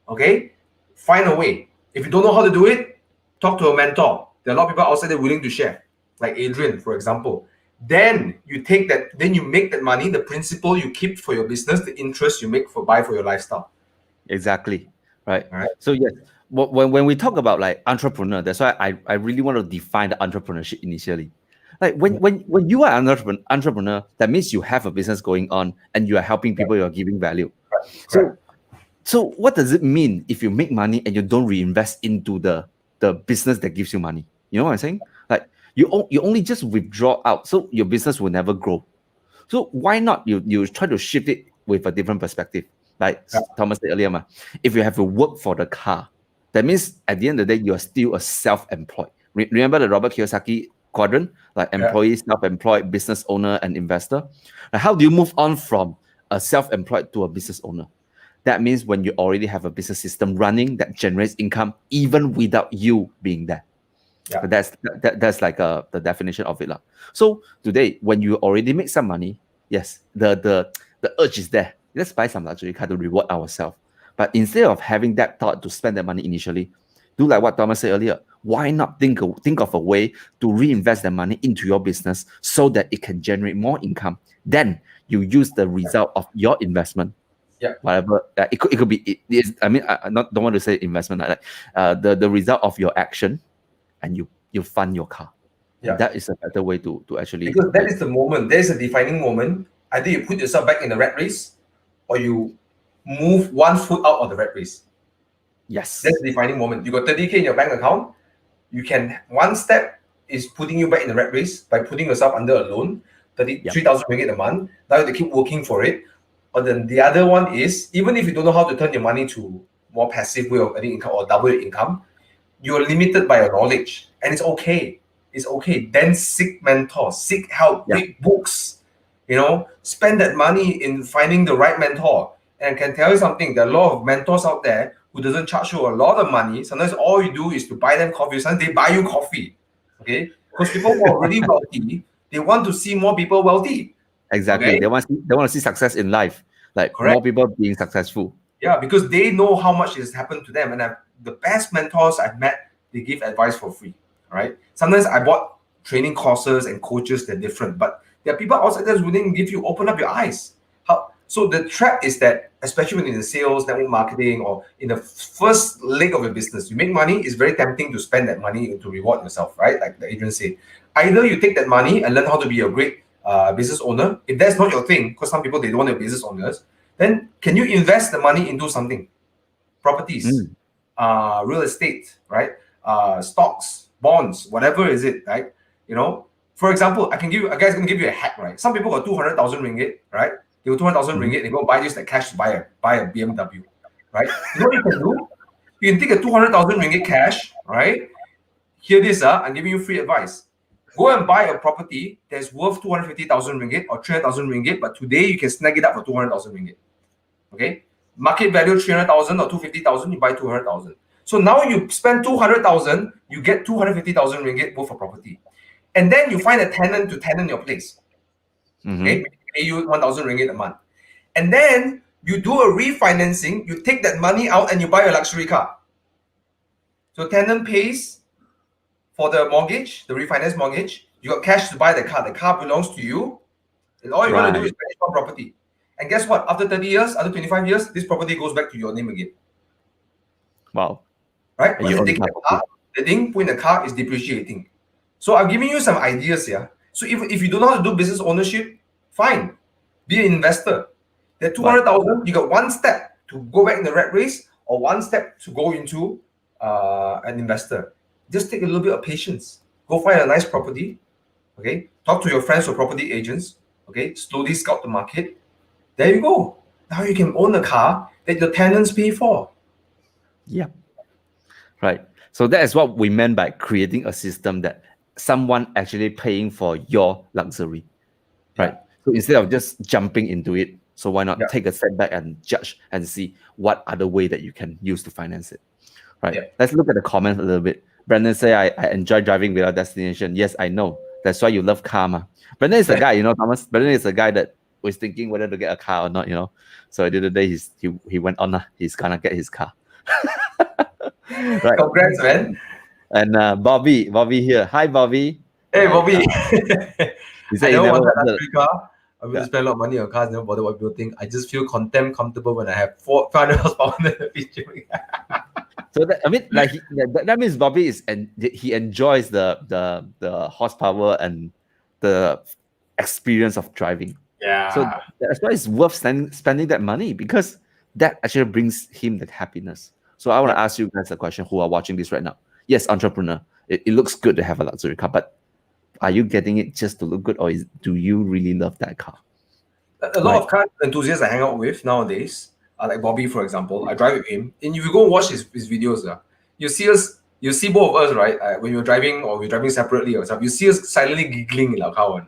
Okay, find a way. If you don't know how to do it, talk to a mentor. There are a lot of people outside there willing to share, like Adrian, for example. Then you take that, then you make that money, the principal you keep for your business, the interest you make for your lifestyle. Exactly. Right. All right. So yes, when we talk about like entrepreneur, that's why I really want to define the entrepreneurship initially. Like when you are an entrepreneur, that means you have a business going on and you are helping people, you are giving value. Correct. So what does it mean if you make money and you don't reinvest into the business that gives you money? You know what I'm saying? Like you only just withdraw out, so your business will never grow. So why not you try to shift it with a different perspective? Like Thomas said earlier, if you have to work for the car, that means at the end of the day, you are still a self-employed. Remember the Robert Kiyosaki quadrant, like employee, self-employed, business owner, and investor? Like how do you move on from a self-employed to a business owner? That means when you already have a business system running that generates income even without you being there. Yeah. That's like the definition of it. So today, when you already make some money, yes, the urge is there. Let's buy some luxury car to reward ourselves. But instead of having that thought to spend that money initially, do like what Thomas said earlier. Why not think of a way to reinvest the money into your business so that it can generate more income? Then you use the result of your investment. Yeah. Whatever it could be. It is. I mean, I don't want to say investment like the result of your action, and you fund your car. Yeah. And that is a better way to actually, because that is the moment. There's a defining moment. Either you put yourself back in the rat race, or you move one foot out of the rat race. yes, That's the defining moment. You got 30K in your bank account. You can, one step is putting you back in the rat race by putting yourself under a loan, 3,000 ringgit a month. Now you have to keep working for it. Or then the other one is, even if you don't know how to turn your money to more passive way of earning income or double your income, you're limited by your knowledge, and it's okay. It's okay. Then seek mentors, seek help, read books. Spend that money in finding the right mentor. And I can tell you something: there are a lot of mentors out there who doesn't charge you a lot of money. Sometimes all you do is to buy them coffee. Sometimes they buy you coffee. Okay, because people who are really wealthy, they want to see more people wealthy. exactly. Okay? They want to see success in life, like Correct. more people being successful. Yeah, because they know how much has happened to them. And the best mentors I've met, they give advice for free. All right. Sometimes I bought training courses and coaches, they're different. But there are people outside there who willing to give you, open up your eyes. So the trap is that, especially when in the sales, network marketing, or in the first leg of your business, you make money, it's very tempting to spend that money to reward yourself, right? Like the agent said. Either you take that money and learn how to be a great business owner. If that's not your thing, because some people, they don't want to be business owners, then can you invest the money into something? Properties, real estate, right? Stocks, bonds, whatever is it, right? For example, a guy's gonna give you a hack, right? Some people got 200,000 ringgit, right? They got 200,000 ringgit, they go buy just like cash to buy a BMW, right? You know what you can do? You can take a 200,000 ringgit cash, right? Hear this, I'm giving you free advice. Go and buy a property that's worth 250,000 ringgit or 300,000 ringgit, but today you can snag it up for 200,000 ringgit. Okay, market value 300,000 or 250,000, you buy 200,000. So now you spend 200,000, you get 250,000 ringgit worth of property, and then you find a tenant to tenant your place. Okay, pay you 1,000 ringgit a month, and then you do a refinancing. You take that money out and you buy a luxury car. So tenant pays for the mortgage, the refinance mortgage. You got cash to buy the car. The car belongs to you, and all you're gonna do is manage one property. And guess what? After 30 years, after 25 years, this property goes back to your name again. Wow. Right? But then taking the car, the thing put in the car is depreciating. So I'm giving you some ideas here. So if you don't know how to do business ownership, fine. Be an investor. The 200,000, you got one step to go back in the rat race, or one step to go into an investor. Just take a little bit of patience. Go find a nice property. Okay, talk to your friends or property agents. Okay, slowly scout the market. There you go. Now you can own a car that your tenants pay for. Yeah. Right. So that is what we meant by creating a system that someone actually paying for your luxury. Right. Yeah. So instead of just jumping into it, so why not Yeah. take a step back and judge and see what other way that you can use to finance it. Right. Yeah. Let's look at the comments a little bit. Brandon say, I enjoy driving without destination. Yes, I know. That's why you love karma. Brandon is the guy, Thomas. Brandon is the guy that was thinking whether to get a car or not. So at the end of the day, he went on. He's gonna get his car. Right. Congrats, man. And Bobby here. Hi, Bobby. Hey, Right. Bobby. He I said he never never wanted a wanted. luxury car. I'm going to spend a lot of money on cars, never bother what people think. I just feel comfortable when I have 500 horsepower. So that, I mean, like that means Bobby he enjoys the horsepower and the experience of driving. Yeah. So that's why it's worth spending that money, because that actually brings him that happiness. So I want to ask you guys a question who are watching this right now. Yes, entrepreneur, it looks good to have a luxury car, but are you getting it just to look good, or do you really love that car? A lot of car enthusiasts I hang out with nowadays, like Bobby, for example. I drive with him, and if you go watch his videos, you see both of us, right? When you're driving or we're driving separately or something, you see us silently giggling in our car,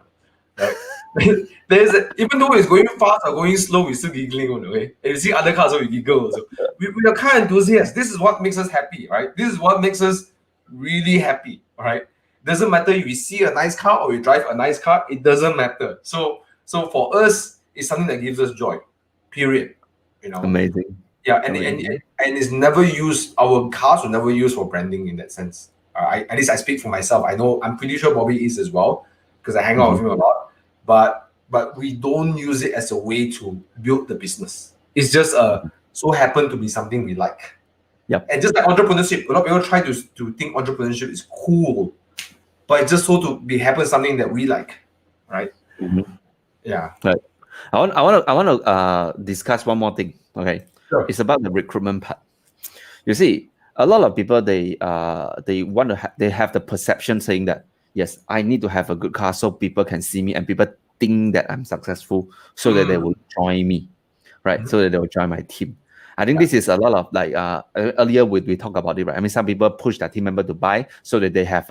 right? Even though it's going fast or going slow, we're still giggling on the way. And you see other cars, so we giggle also. We are car enthusiasts. This is what makes us happy, right? This is what makes us really happy, all right? Doesn't matter if we see a nice car or we drive a nice car, it doesn't matter. So for us, it's something that gives us joy, period. Amazing. Yeah, and it's never used, our cars were never used for branding in that sense. At least I speak for myself. I'm pretty sure Bobby is as well, because I hang out with him a lot. But we don't use it as a way to build the business. It's just so happen to be something we like. Yep. And just like entrepreneurship, a lot of people try to think entrepreneurship is cool, but it's just so to be happen something that we like, right? Yeah. Right. I want to discuss one more thing. Okay. Sure. It's about the recruitment part. You see, a lot of people they want to they have the perception saying that, yes, I need to have a good car so people can see me and people think that I'm successful, so that they will join me, right? So that they will join my team. I think this is a lot of like earlier we talked about it, right? I mean, some people push their team member to buy so that they have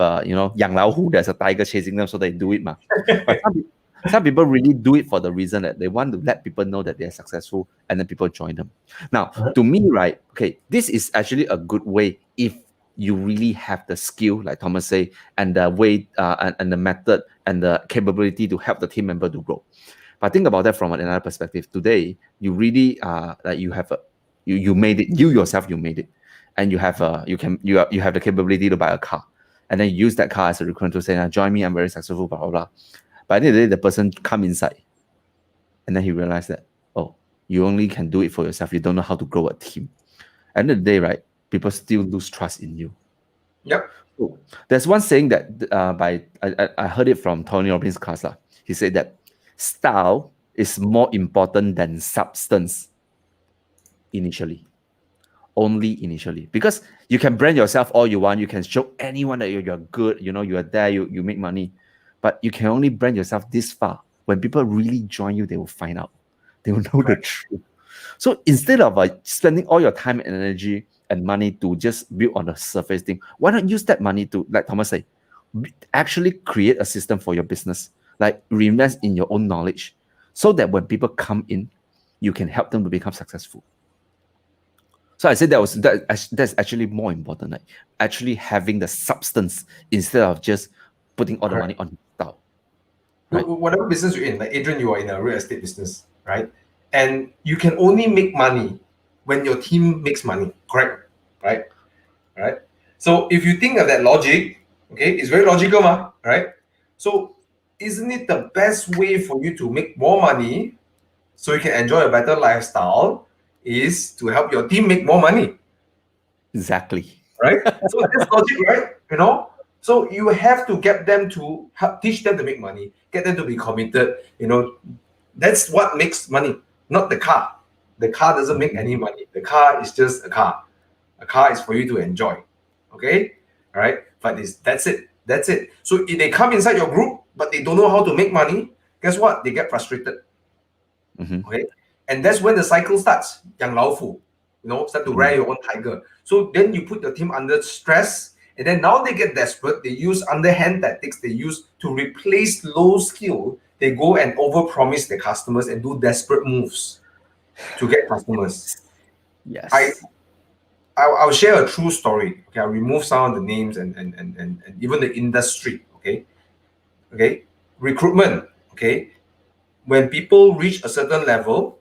yang lao hu, there's a tiger chasing them, so they do it, ma. But some people really do it for the reason that they want to let people know that they're successful, and then people join them. Now, to me, right? Okay, this is actually a good way if you really have the skill, like Thomas say, and the way and the method and the capability to help the team member to grow. But think about that from another perspective. Today, you really like you have you made it, you yourself, you made it, and you have you have the capability to buy a car, and then you use that car as a recruiter to say, now join me, I'm very successful, blah blah blah. But at the end of the day, the person come inside, and then he realized that, oh, you only can do it for yourself. You don't know how to grow a team. At the end of the day, right, people still lose trust in you. Yep. So there's one saying that I heard it from Tony Robbins' class. He said that style is more important than substance initially. Only initially. Because you can brand yourself all you want. You can show anyone that you're good. You are there. You make money. But you can only brand yourself this far. When people really join you, they will find out. They will know the truth. So instead of spending all your time and energy and money to just build on the surface thing, why not use that money to, like Thomas said, actually create a system for your business, like reinvest in your own knowledge, so that when people come in, you can help them to become successful. So I said that's actually more important, like actually having the substance instead of just putting all the money on style. Right? Whatever business you're in, like Adrian, you are in a real estate business, right? And you can only make money when your team makes money, correct? Right? So if you think of that logic, okay, it's very logical, right? So isn't it the best way for you to make more money so you can enjoy a better lifestyle is to help your team make more money? Exactly. Right? So that's logic, right? So you have to get them to teach them to make money, get them to be committed. That's what makes money, not the car. The car doesn't make any money. The car is just a car. A car is for you to enjoy. Okay? All right, but that's it. That's it. So if they come inside your group, but they don't know how to make money, guess what? They get frustrated. Okay, and that's when the cycle starts. 养老虎, start to rear your own tiger. So then you put your team under stress, and then now they get desperate. They use underhand tactics. They use to replace low skill. They go and overpromise their customers and do desperate moves to get customers. Yes. I'll share a true story. Okay, I'll remove some of the names and even the industry. Okay, recruitment. Okay, when people reach a certain level,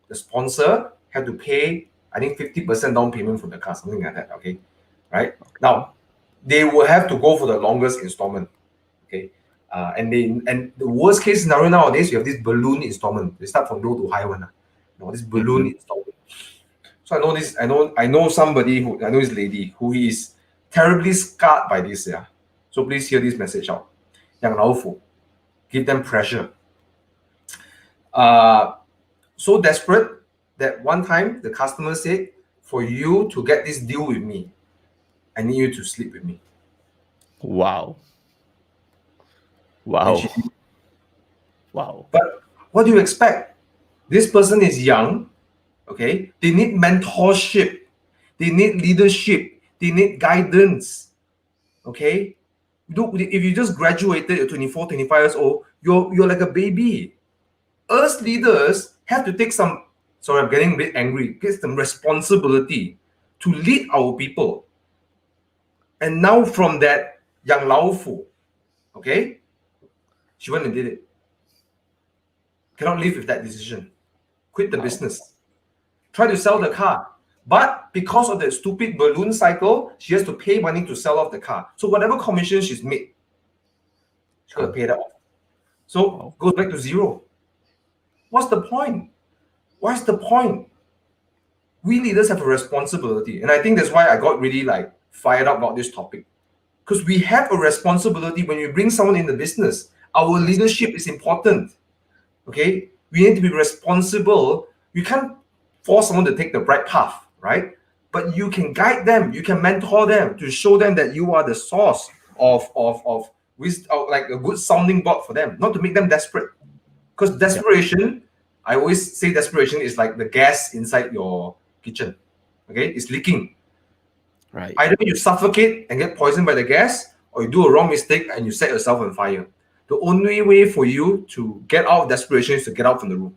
the sponsor had to pay, I think 50% down payment for the car, something like that. Okay, right now they will have to go for the longest installment. Okay, and the worst case scenario nowadays, you have this balloon installment. They start from low to high one. This balloon installment. So I know somebody who, I know this lady who is terribly scarred by this. Yeah. So please hear this message out. 养老虎, give them pressure. So desperate that one time the customer said, for you to get this deal with me, I need you to sleep with me. Wow. And she, Wow. but what do you expect? This person is young. Okay, they need mentorship, they need leadership, they need guidance. Okay, if you just graduated, you're 24, 25 years old, you're like a baby. Us leaders have to take some, sorry, I'm getting a bit angry, get some responsibility to lead our people. And now from that, 养老虎, okay, she went and did it. Cannot live with that decision. Quit the business. Try to sell the car. But because of that stupid balloon cycle, she has to pay money to sell off the car. So whatever commission she's made, she's got to pay that off. So goes back to zero. What's the point? What's the point? We leaders have a responsibility. And I think that's why I got really like fired up about this topic. Because we have a responsibility when you bring someone in the business. Our leadership is important. Okay? We need to be responsible. You can't force someone to take the right path, right? But you can guide them, you can mentor them to show them that you are the source of like a good sounding board for them, not to make them desperate. Because desperation, I always say desperation is like the gas inside your kitchen. Okay, it's leaking. Right. Either you suffocate and get poisoned by the gas, or you do a wrong mistake and you set yourself on fire. The only way for you to get out of desperation is to get out from the room.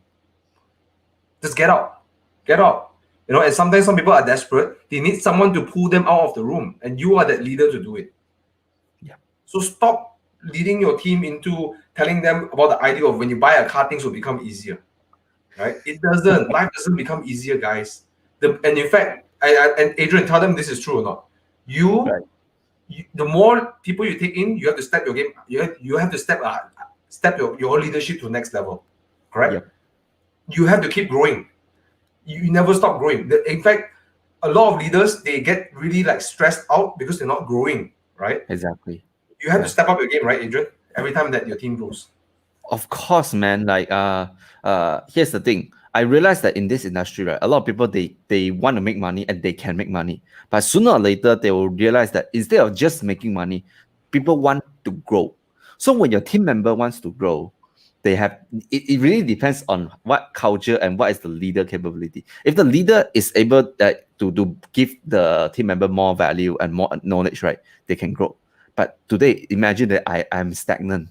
Just get out. Get out. And sometimes some people are desperate. They need someone to pull them out of the room, and you are that leader to do it. Yeah. So stop leading your team into telling them about the idea of when you buy a car, things will become easier. Right? It doesn't. Life doesn't become easier, guys. And in fact, and Adrian, tell them this is true or not. The more people you take in, you have to step your game. You have to step your leadership to the next level. Correct? Yep. You have to keep growing. You never stop growing. In fact, a lot of leaders, they get really like stressed out because they're not growing, right? Exactly. You have to step up your game, right, Adrian? Every time that your team grows. Of course, man. Like here's the thing. I realized that in this industry, right, a lot of people they want to make money and they can make money. But sooner or later, they will realize that instead of just making money, people want to grow. So when your team member wants to grow, it really depends on what culture and what is the leader capability. If the leader is able to give the team member more value and more knowledge, right, they can grow. But today, imagine that I'm stagnant.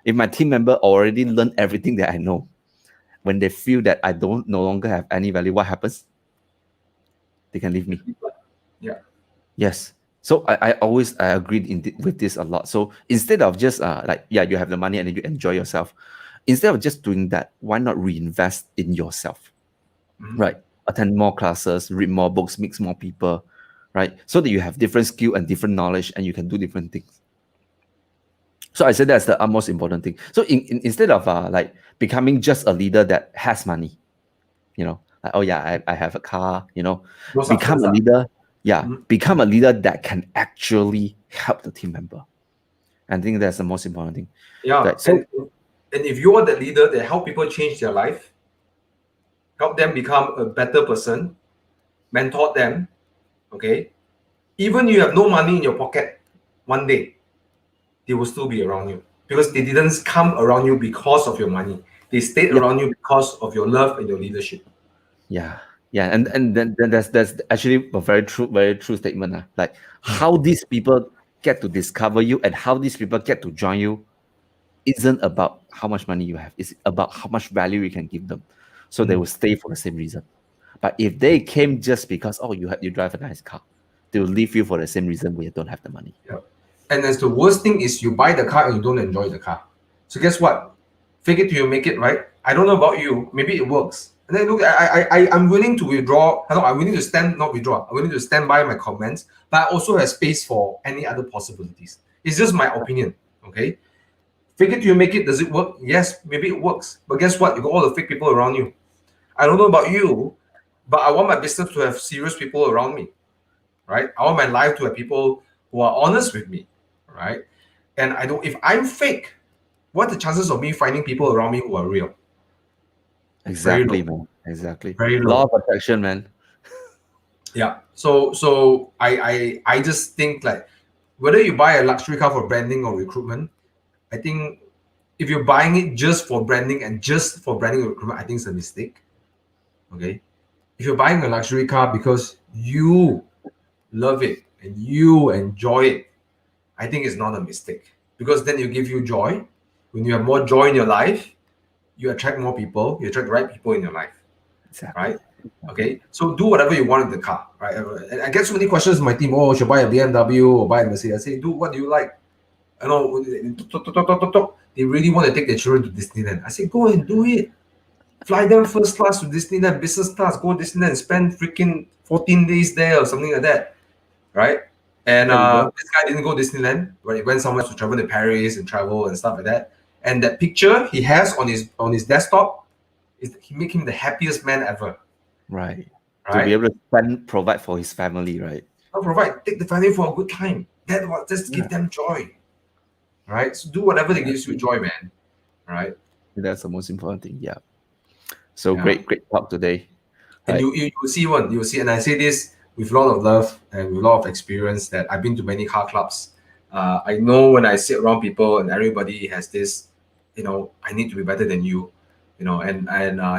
If my team member already learned everything that I know, when they feel that I no longer have any value, what happens? They can leave me. Yeah. Yes. So I always agreed with this a lot. So instead of just you have the money and then you enjoy yourself, instead of just doing that, why not reinvest in yourself? Right? Attend more classes, read more books, mix more people, right? So that you have different skill and different knowledge and you can do different things. So I said that's the most important thing. So instead of becoming just a leader that has money, like, oh yeah, I have a car, become a leader. Yeah, become a leader that can actually help the team member. I think that's the most important thing. Yeah. Right? So, and if you are the leader that help people change their life, help them become a better person, mentor them, okay, Even you have no money in your pocket, one day they will still be around you because they didn't come around you because of your money. They stayed Yeah. around you because of your love and your leadership. Yeah, yeah, and then that's actually a very true statement. Like how these people get to discover you and how these people get to join you isn't about how much money you have. It's about how much value you can give them, so they will stay for the same reason. But if they came just because you drive a nice car, they will leave you for the same reason we don't have the money. Yeah. And as the worst thing is you buy the car and you don't enjoy the car. So guess what? Fake it till you make it, right? I don't know about you. Maybe it works. And then look, I'm willing to withdraw. I'm willing to stand, not withdraw. I'm willing to stand by my comments, but I also have space for any other possibilities. It's just my opinion. Okay. Fake it till you make it. Does it work? Yes, maybe it works. But guess what? You got all the fake people around you. I don't know about you, but I want my business to have serious people around me, right? I want my life to have people who are honest with me, right? And I don't. If I'm fake, what are the chances of me finding people around me who are real? Very Exactly, low. man. Exactly. Very Law low. of attraction, man. Yeah. So I just think like whether you buy a luxury car for branding or recruitment, I think if you're buying it just for branding and just for branding or recruitment, I think it's a mistake. Okay. If you're buying a luxury car because you love it and you enjoy it, I think it's not a mistake because then it give you joy. When you have more joy in your life, you attract more people, you attract the right people in your life, Exactly. right? Okay, so do whatever you want in the car, right? And I get so many questions from my team. Oh, should I buy a BMW or buy a Mercedes? I say, do what do you like? I know they really want to take their children to Disneyland. I say, go and do it. Fly them first class to Disneyland, business class, go Disneyland, and spend freaking 14 days there or something like that, right? And There we go. this guy didn't go Disneyland, but he went somewhere to travel to Paris and travel and stuff like that. And that picture he has on his desktop is he make him the happiest man ever, Right. To be right? able to provide for his family, right? I'll provide, take the family for a good time. That what just Yeah. give them joy, right? So do whatever that gives you Exactly. joy, man, right? That's the most important thing. Yeah. So Yeah. great talk today. And Right. you will see, and I say this with a lot of love and with a lot of experience that I've been to many car clubs. I know when I sit around people and everybody has this, I need to be better than you, and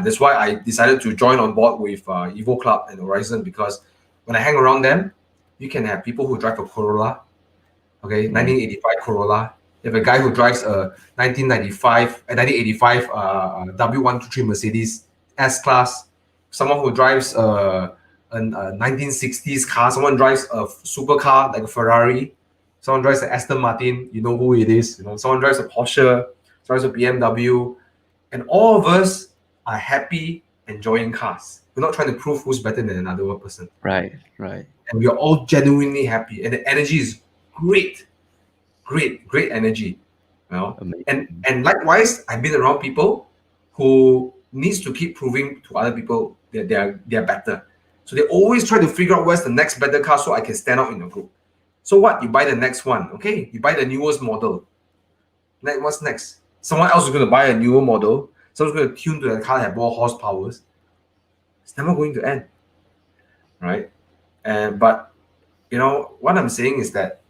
that's why I decided to join on board with Evo Club and Horizon because when I hang around them, you can have people who drive a Corolla, okay, 1985 Corolla. You have a guy who drives a 1985 W123 Mercedes S Class. Someone who drives a 1960s car. Someone drives a supercar like a Ferrari. Someone drives an Aston Martin. You know who it is. Someone drives a Porsche. Drives a BMW. And all of us are happy enjoying cars. We're not trying to prove who's better than another one person. Right. Right. And we are all genuinely happy. And the energy is great. Great energy. Amazing. And likewise, I've been around people who needs to keep proving to other people that they're better. So they always try to figure out where's the next better car so I can stand out in the group. So what? You buy the next one, okay? You buy the newest model. What's next? Someone else is going to buy a newer model. Someone's going to tune to the car that have more horsepowers. It's never going to end, right? But what I'm saying is that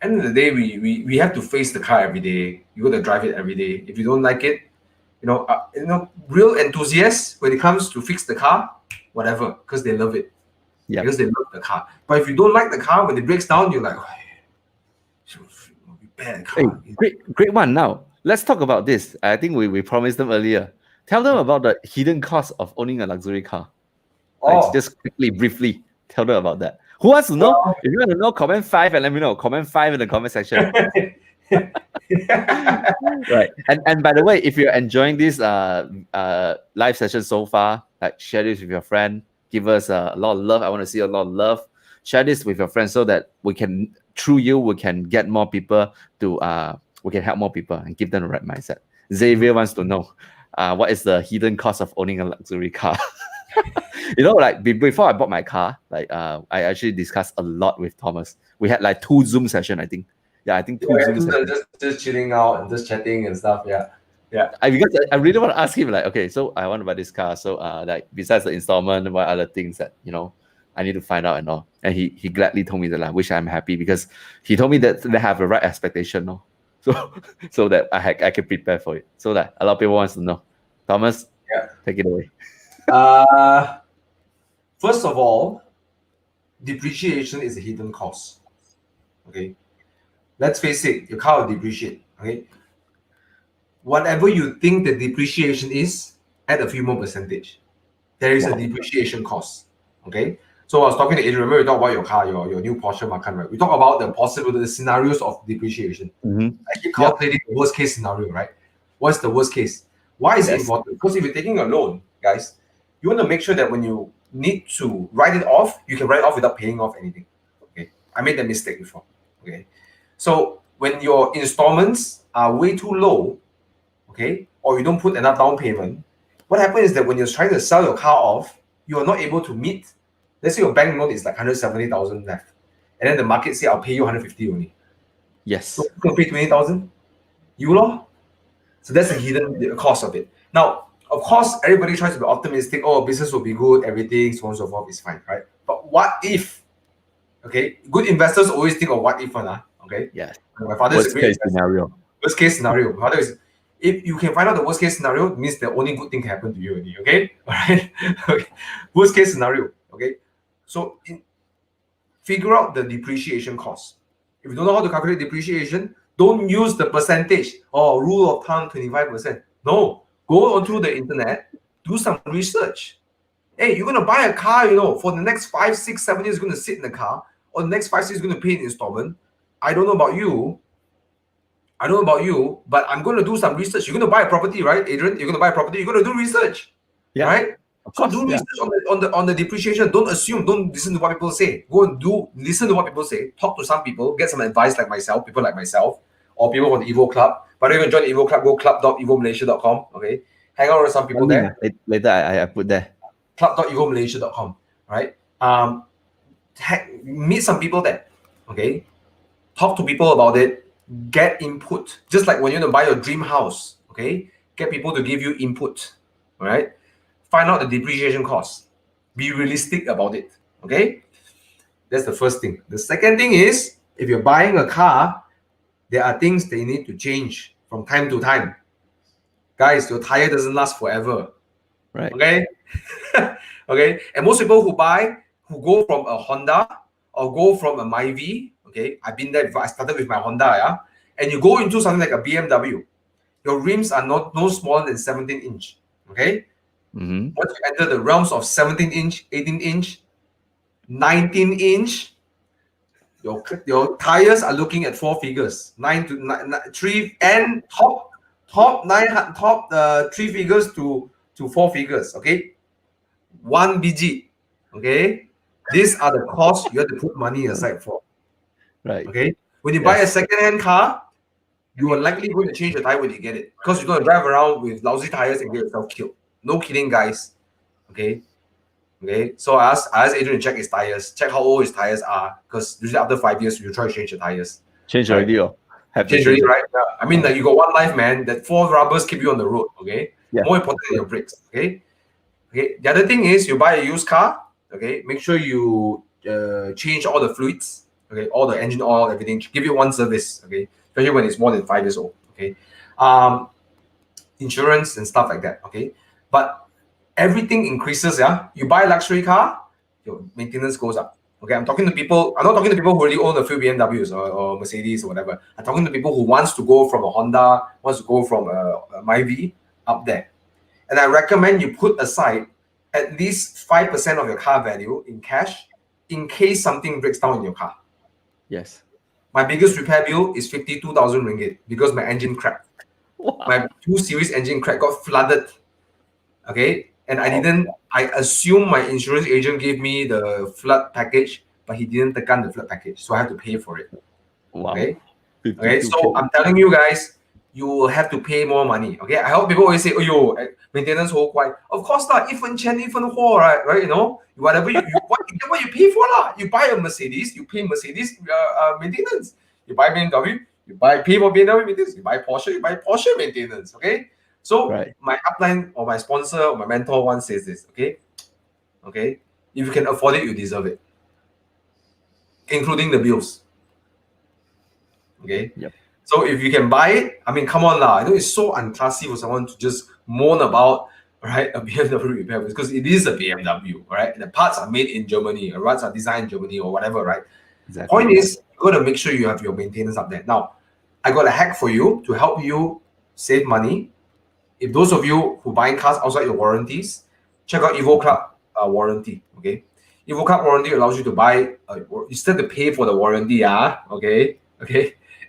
end of the day, we have to face the car every day. You got to drive it every day. If you don't like it, real enthusiasts when it comes to fix the car, whatever, because they love it, Yeah. because they love the car. But if you don't like the car, when it breaks down, you're like, oh, repair the car. Hey, great one. Now let's talk about this. I think we promised them earlier. Tell them about the hidden cost of owning a luxury car. Like Oh, just quickly, briefly, tell them about that. Who wants to know? well, If you want to know, comment 5 and let me know. Comment 5 in the comment section. Right. And by the way, if you're enjoying this live session so far, like share this with your friend. Give us a lot of love. I want to see a lot of love. Share this with your friends so that we can, through you, we can get more people to we can help more people and give them the right mindset. Xavier wants to know what is the hidden cost of owning a luxury car? Like before I bought my car, like I actually discussed a lot with Thomas. We had like 2 Zoom sessions, I think. Yeah, I think 2 Zoom sessions. just chilling out and just chatting and stuff. Yeah. Because I really want to ask him, like, okay, so I want to buy this car. So like besides the installment, what other things that I need to find out and all. And he gladly told me that, like, which I'm happy because he told me that they have the right expectation, no? So so that I can prepare for it. So that a lot of people wants to know. Thomas, Yeah. take it away. First of all, depreciation is a hidden cost. Okay. Let's face it, your car will depreciate. Okay. Whatever you think the depreciation is, add a few more percentage. There is a depreciation cost. Okay. So I was talking to Adrian, remember we talked about your car, your new Porsche Macan, right? We talk about the possible the scenarios of depreciation. I keep calculating the worst case scenario, right? What's the worst case? Why is it important? Because if you're taking a loan, guys, you want to make sure that when you need to write it off, you can write it off without paying off anything. Okay. I made that mistake before. Okay. So when your installments are way too low, okay, or you don't put enough down payment, what happens is that when you're trying to sell your car off, you are not able to meet. Let's say your bank loan is like 170,000 left, and then the market say I'll pay you 150 only. Yes. So you can pay 20,000. You know. So that's the hidden cost of it. Now, of course, everybody tries to be optimistic. Oh, business will be good, everything, so on and so forth is fine, right? But what if? Okay, good investors always think of what if, okay? Yes. My father's Worst a great case investor. scenario. Worst case scenario. My father is, if you can find out the worst case scenario, it means the only good thing can happen to you only. Okay, all right. Okay, worst case scenario. Okay, so figure out the depreciation cost. If you don't know how to calculate depreciation, don't use the percentage or rule of thumb 25%. No, go onto the internet, do some research. Hey, you're gonna buy a car, for the next 5, 6, 7 years, you're gonna sit in the car, or the next 5, 6 years, you're gonna pay an installment. I don't know about you, but I'm gonna do some research. You're gonna buy a property, right, Adrian? You're gonna buy a property, you're gonna do research. Yeah. Right? So do research on the depreciation. Don't assume, don't listen to what people say. Go and listen to what people say. Talk to some people, get some advice like myself, people like myself, or people from the Evo Club. But if you join the Evo Club, go club.evomalaysia.com. Okay. Hang out with some people there. Later I put there. Club.evomalaysia.com. Right. Meet some people there. Okay. Talk to people about it. Get input. Just like when you're gonna buy your dream house. Okay. Get people to give you input. All right. Find out the depreciation cost. Be realistic about it. Okay? That's the first thing. The second thing is, if you're buying a car, there are things that you need to change from time to time. Guys, your tire doesn't last forever. Right. Okay? Okay? And most people who go from a Honda or go from a Myvi, okay? I've been there before. I started with my Honda, yeah? And you go into something like a BMW. Your rims are no smaller than 17 inch. Okay? Mm-hmm. Once you enter the realms of 17 inch, 18 inch, 19 inch, your tires are looking at 4 figures, 3 and top 3 figures to 4 figures. Okay, 1 BG. Okay, these are the costs you have to put money aside for. Right. Okay, when you buy a second-hand car, you are likely going to change your tire when you get it, because you're going to drive around with lousy tires and get yourself killed. No kidding, guys. Okay. So I asked Adrian to check his tires, check how old his tires are, because usually after 5 years you try to change the tires. Change already, Change already, right? Yeah. I mean, like, you got one life, man. That 4 rubbers keep you on the road. Okay. Yeah. More important than your brakes. Okay. Okay. The other thing is, you buy a used car. Okay. Make sure you change all the fluids. Okay. All the engine oil, everything. Give it one service. Okay. Especially when it's more than 5 years old. Okay. Insurance and stuff like that. Okay. But everything increases. Yeah, you buy a luxury car, your maintenance goes up. Okay, I'm not talking to people who really own a few BMWs or Mercedes or whatever. I'm talking to people who wants to go from a Honda, wants to go from a Myvi up there. And I recommend you put aside at least 5% of your car value in cash in case something breaks down in your car. Yes. My biggest repair bill is 52,000 ringgit because my engine cracked. Wow. My 2 Series engine cracked, got flooded. Okay, and I assume my insurance agent gave me the flood package, but he didn't take on the flood package, so I have to pay for it. Wow. Okay, so I'm telling you guys, you will have to pay more money. Okay, I hope people always say, "Oh, yo, maintenance whole quite." Of course not. Different right? Whatever what you pay for lah. You buy a Mercedes, you pay Mercedes maintenance. You buy BMW, pay for BMW maintenance. You buy Porsche, you buy Porsche maintenance. Okay. So my upline or my sponsor or my mentor once says this, okay? If you can afford it, you deserve it, including the bills. Okay. Yep. So if you can buy it, I mean, come on lah. I know it's so unclassy for someone to just moan about, right, a BMW repair, because it is a BMW, right? The parts are made in Germany, the parts are designed in Germany or whatever, right? Exactly. Point is, you got to make sure you have your maintenance up there. Now, I got a hack for you to help you save money. If those of you who buying cars outside your warranties, check out Evo Club warranty. Okay, Evo Club warranty allows you to buy. You still have to pay for the warranty. Okay.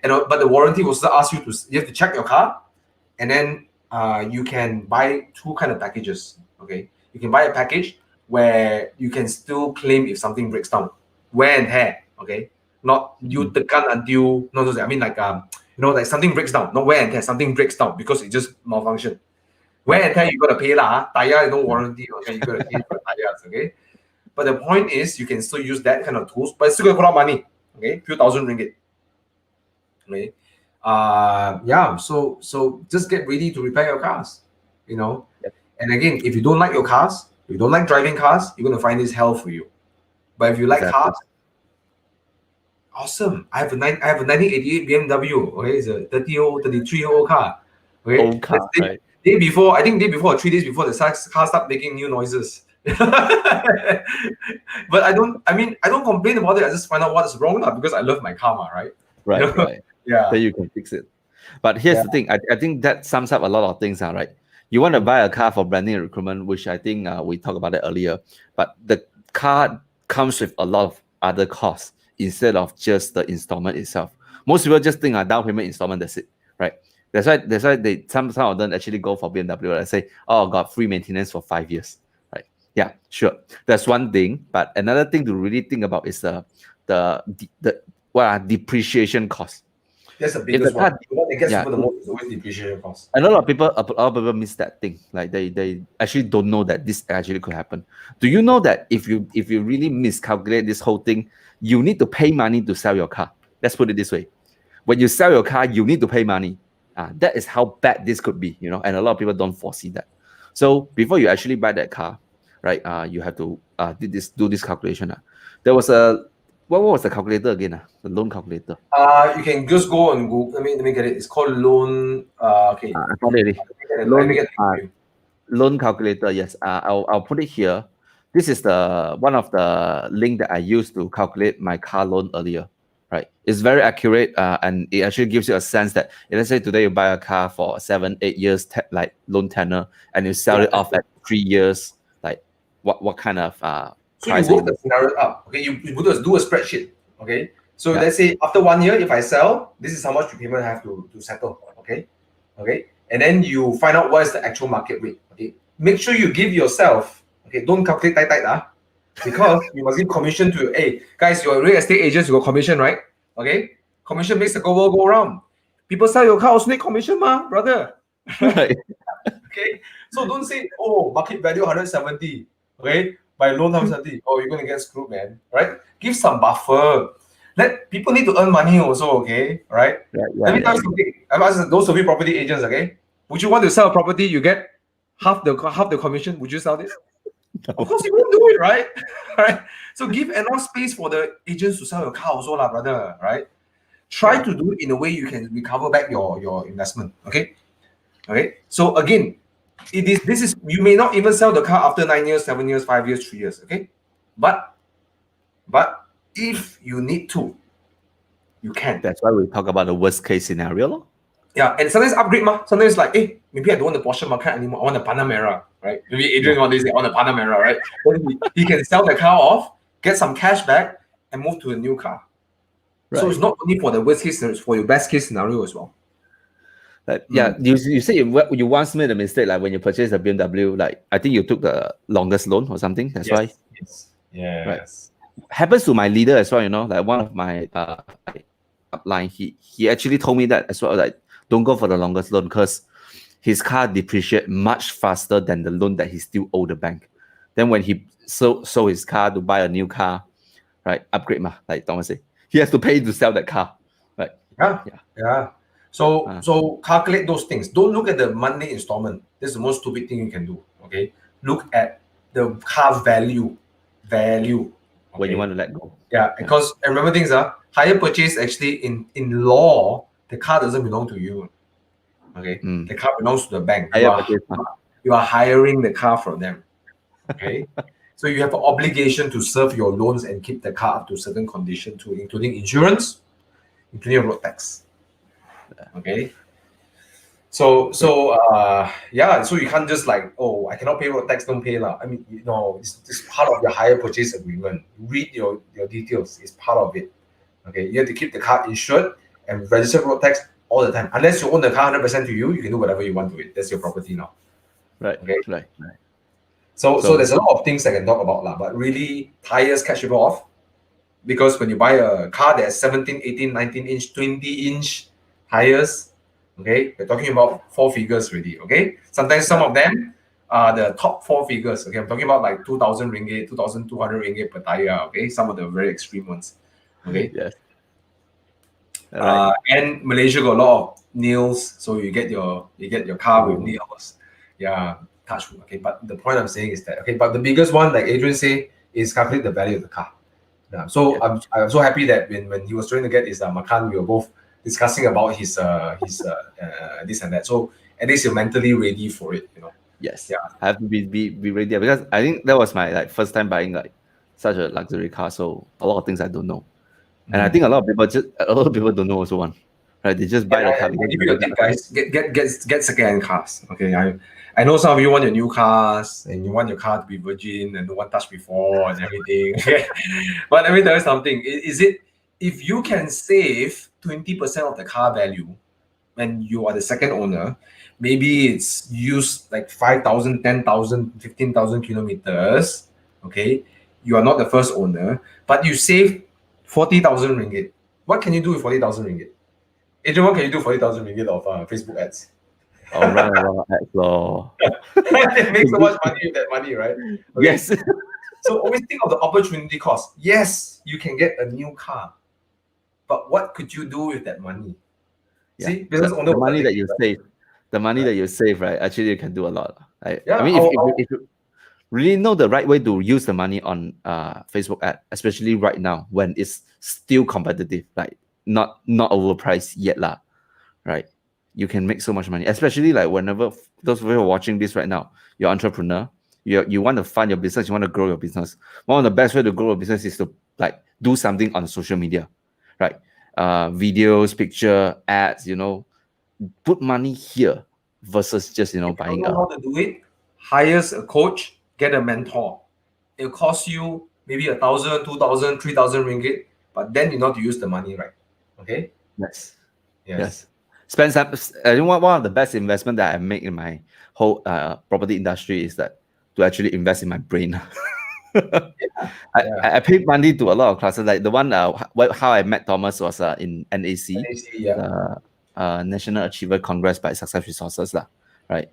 And but the warranty will still ask you to. You have to check your car, and then you can buy two kind of packages. Okay, you can buy a package where you can still claim if something breaks down, wear and tear. Okay, not you tekan until no. I mean like like something breaks down, not wear and tear. Something breaks down because it just malfunction. Wear and tear, you gotta pay lah. Tire, no warranty. Okay, you gotta pay for tires. Okay, but the point is, you can still use that kind of tools, but it's still gonna cost money. Okay, few thousand ringgit. Okay, so just get ready to repair your cars. Yep. And again, if you don't like your cars, if you don't like driving cars, you're gonna find this hell for you. But if you like Exactly. cars, awesome. I have a 1988 BMW. Okay, it's a 33-year-old car. Okay, Old car, right? Day before, I think day before, 3 days before, the car started making new noises. But I don't complain about it. I just find out what's wrong now because I love my car, right? Right, right. Yeah. Then you can fix it. But here's the thing. I think that sums up a lot of things, right? You want to buy a car for branding and recruitment, which I think we talked about it earlier. But the car comes with a lot of other costs instead of just the installment itself. Most people just think down payment installment, that's it, right? That's why they some of them actually go for BMW. Let's say, oh, got free maintenance for 5 years, right? Yeah, sure. That's one thing. But another thing to really think about is the depreciation cost. That's the biggest one. The one that gets people the most is always depreciation cost. And a lot of people miss that thing. Like they actually don't know that this actually could happen. Do you know that if you really miscalculate this whole thing, you need to pay money to sell your car? Let's put it this way. When you sell your car, you need to pay money. That is how bad this could be, and a lot of people don't foresee that. So before you actually buy that car, right, you have to do this calculation. There was what was the calculator again? The loan calculator. You can just go on Google. Let me get it. It's called loan. Okay. I found it already. Loan calculator. Yes. I'll put it here. This is one of the link that I used to calculate my car loan earlier. Right, it's very accurate, and it actually gives you a sense that let's say today you buy a car for 7-8 years, like loan tenure, and you sell it off at 3 years. Like, what kind of so you work the scenario up. Okay, you do a spreadsheet. Okay, so let's say after 1 year, if I sell, this is how much repayment I have to settle. Okay, and then you find out what is the actual market rate. Okay, make sure you give yourself. Okay, don't calculate tight. Because you must give commission to, hey, guys, you're real estate agents, you got commission, right? Okay? Commission makes the world go round. People sell your car, also need commission, brother. Right. Okay? So don't say, oh, market value 170. Okay? By loan 170. Oh, you're going to get screwed, man. Right? Give some buffer. Let people need to earn money also, okay? Right? Let me tell you something. I'm asking those of you property agents, okay? Would you want to sell a property, you get half the commission? Would you sell this? No. Of course, you won't do it, right? Right. So give enough space for the agents to sell your car also, brother. Right? Try to do it in a way you can recover back your investment. Okay. So again, this is you may not even sell the car after 9 years, 7 years, 5 years, 3 years. Okay, but if you need to, you can. That's why we talk about the worst case scenario. Yeah, and sometimes upgrade Sometimes like, hey, maybe I don't want the Porsche Macan anymore. I want the Panamera, right? Maybe Adrian one day say, I want the Panamera, right? Then he can sell the car off, get some cash back, and move to a new car. Right. So it's not only for the worst case scenario, it's for your best case scenario as well. You say you once made a mistake, like when you purchased a BMW, like I think you took the longest loan or something. That's why. Yes. Right. Happens to my leader as well. Like one of my upline, he actually told me that as well. Like, don't go for the longest loan because his car depreciates much faster than the loan that he still owed the bank. Then when he sold his car to buy a new car, right, upgrade like Thomas say, he has to pay to sell that car. Right? Yeah. So calculate those things. Don't look at the monthly installment. This is the most stupid thing you can do. Okay, look at the car value value. when you Okay. want to let go. Yeah, because and remember things are hire purchase actually in law, the car doesn't belong to you. Okay. The car belongs to the bank. Higher purchase. You are hiring the car from them. Okay. So you have an obligation to serve your loans and keep the car up to certain condition too, including insurance, including road tax. Okay. So yeah, so you can't just like, oh, I cannot pay road tax, don't pay lah. I mean, it's part of your hire purchase agreement. Read your details. It's part of it. Okay, you have to keep the car insured and register road tax all the time. Unless you own the car 100% to you, you can do whatever you want to it. That's your property now. Right. Okay. Right. So there's a lot of things I can talk about lah. But really, tires catch people off because when you buy a car that has 17, 18, 19 inch, 20-inch tires, okay, we're talking about 4 figures already. Okay, sometimes some of them are the top 4 figures. Okay, I'm talking about like 2,000 ringgit, 2,200 ringgit per tire. Okay, some of the very extreme ones. Okay. Yes. Right. And Malaysia got a lot of nails, so you get your car with nails. Yeah, touch wood. Okay, but the point I'm saying is that but the biggest one, like Adrian say, is calculate the value of the car. Yeah. So I'm so happy that when he was trying to get his Makan, we were both discussing about his this and that. So at least you're mentally ready for it. Yes. Yeah. I have to be ready because I think that was my first time buying such a luxury car. So a lot of things I don't know. And I think a lot of people don't know also one, right? They just buy the car. I give you a tip, guys. Get second-hand cars. Okay, I know some of you want your new cars and you want your car to be virgin and no one touched before and everything. But let me tell you something. Is it if you can save 20% of the car value when you are the second owner, maybe it's used like 5,000, 10,000, 15,000 kilometers. Okay, you are not the first owner, but you save 40,000 ringgit. What can you do with 40,000 ringgit? Adrian, what can you do 40,000 ringgit of Facebook ads? Oh, run a lot of ads, lor. Make so much money with that money, right? Okay. Yes. So always think of the opportunity cost. Yes, you can get a new car, but what could you do with that money? Yeah. See, business owner, the money that you save, that you save, right? Actually, you can do a lot. Right? I mean, if you really know the right way to use the money on Facebook ad, especially right now when it's still competitive, like not overpriced yet lah, right? You can make so much money, especially like whenever those of you who are watching this right now, you're entrepreneur, you want to fund your business, you want to grow your business. One of the best way to grow your business is to like do something on social media, right? Videos, picture, ads, put money here versus just buying. Don't know how to do it. Hires a coach, get a mentor. It'll cost you maybe 1,000, 2,000, 3,000 ringgit, but then you know to use the money right. Okay. Yes. Spend some. I think one of the best investment that I make in my whole property industry is that to actually invest in my brain. I paid money to a lot of classes. Like the one how I met Thomas was in NAC, National Achiever Congress by Success Resources right?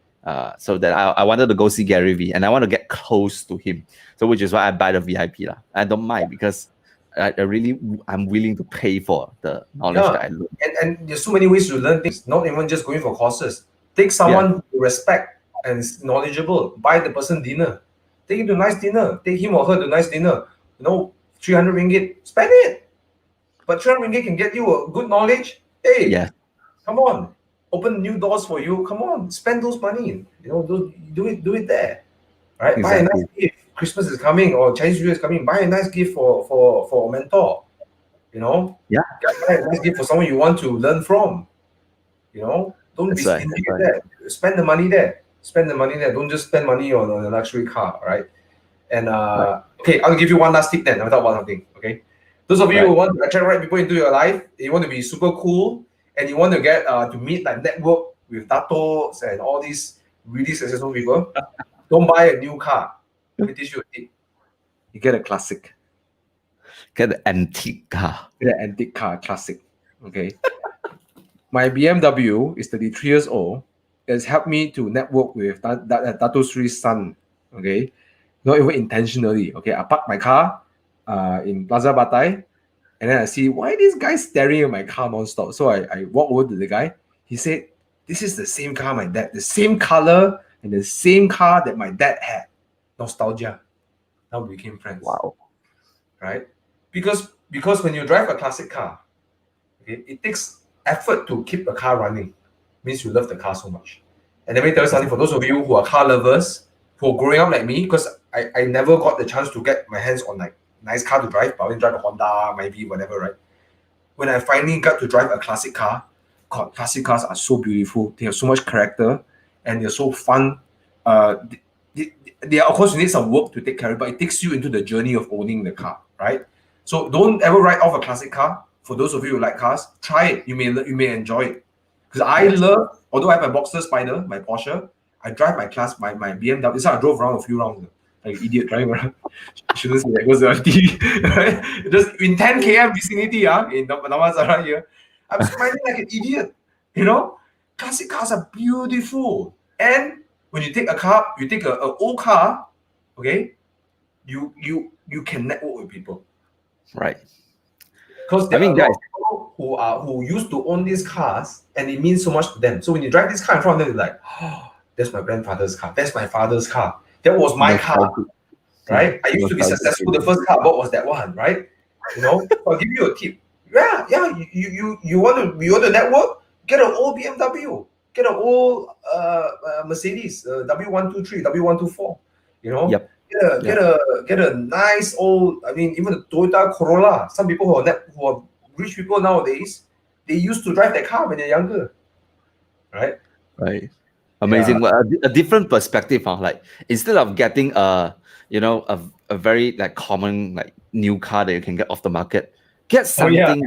So that I wanted to go see Gary Vee and I want to get close to him. So which is why I buy the VIP I don't mind because I'm willing to pay for the knowledge that I learn. And there's so many ways to learn things, not even just going for courses. Take someone you respect and is knowledgeable, buy the person dinner. Take him to nice dinner, take him or her to nice dinner. 300 ringgit, spend it. But 300 ringgit can get you a good knowledge. Hey, come on, open new doors for you. Come on, spend those money. Do it there. Right? Exactly. Buy a nice gift. Christmas is coming or Chinese New Year is coming. Buy a nice gift for a mentor. Buy a nice gift for someone you want to learn from. Don't be stingy with that. Spend the money there. Don't just spend money on a luxury car, right? And okay, I'll give you one last tip then. I'll talk about something. Okay, those of you who want to attract right people into your life, you want to be super cool, and you want to get to meet like network with datos and all these really successful people. Don't buy a new car. Let me teach you a tip. You get a classic. Get an antique car. Get an antique car, classic. Okay. My BMW is 33 years old. It's helped me to network with Dato Sri's son. Okay. Not even intentionally. Okay. I parked my car in Plaza Batai. And then I see, why this guy staring at my car non-stop? So I walk over to the guy. He said, this is the same car my dad, the same color and the same car that my dad had. Nostalgia. Now we became friends. Wow. Right? Because when you drive a classic car, okay, it takes effort to keep a car running. Means you love the car so much. And let me tell you something, for those of you who are car lovers, who are growing up like me, because I never got the chance to get my hands on like nice car to drive, but I only drive a Honda, maybe whatever, right? When I finally got to drive a classic car, God, classic cars are so beautiful. They have so much character and they're so fun. Uh, they are, of course, you need some work to take care of, but it takes you into the journey of owning the car, right? So don't ever write off a classic car. For those of you who like cars, try it. You may enjoy it. Because I love, although I have my Boxster Spider, my Porsche, I drive my BMW. This I drove around a few rounds, like an idiot driving around. Shouldn't say that because on TV, right? Just in 10 km vicinity, in Damansara here, I'm smiling like an idiot. You know, classic cars are beautiful, and when you take a car, you take an old car, okay, you can network with people. Right. Because there are a lot of people who used to own these cars, and it means so much to them. So when you drive this car in front of them, you're like, oh, that's my grandfather's car. That's my father's car. That was my car, right? I used to be successful. The first car I bought was that one, right? You know, I'll give you a tip. Yeah. You want to network? Get an old BMW. Get an old Mercedes W123, W124. You know. Yep. Get a nice old. I mean, even the Toyota Corolla. Some people who are rich people nowadays, they used to drive that car when they're younger, right? Right. Amazing. Well, a different perspective, huh? Like instead of getting a very like common like new car that you can get off the market, get something.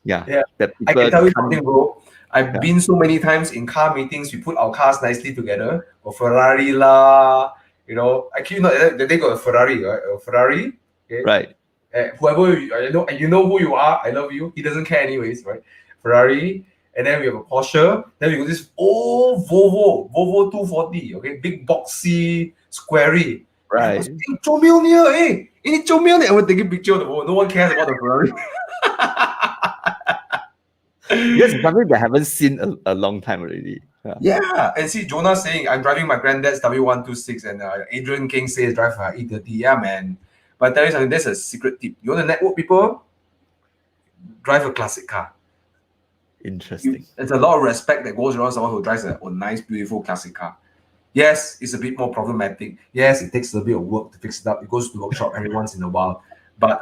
Yeah. That I can tell you something, can. bro. I've been so many times in car meetings. We put our cars nicely together. Or Ferrari lah, you know. Actually, not they got a Ferrari, right? A Ferrari. Okay. Right. Whoever you know who you are. I love you. He doesn't care anyways, right? Ferrari. And then we have a Porsche. Then we got this old Volvo 240. Okay, big boxy, squarey. Right. Ini comel ni. We're taking picture of the Volvo. No one cares about the Ferrari. Yes, something that I haven't seen a long time already. Yeah, and see Jonah saying I'm driving my granddad's W126, and Adrian King says drive a E30. Yeah, man. But tell you something, there's a secret tip. You want to network people? Drive a classic car. Interesting. There's a lot of respect that goes around someone who drives a nice, beautiful classic car. Yes, it's a bit more problematic. Yes, it takes a bit of work to fix it up. It goes to the workshop every once in a while. But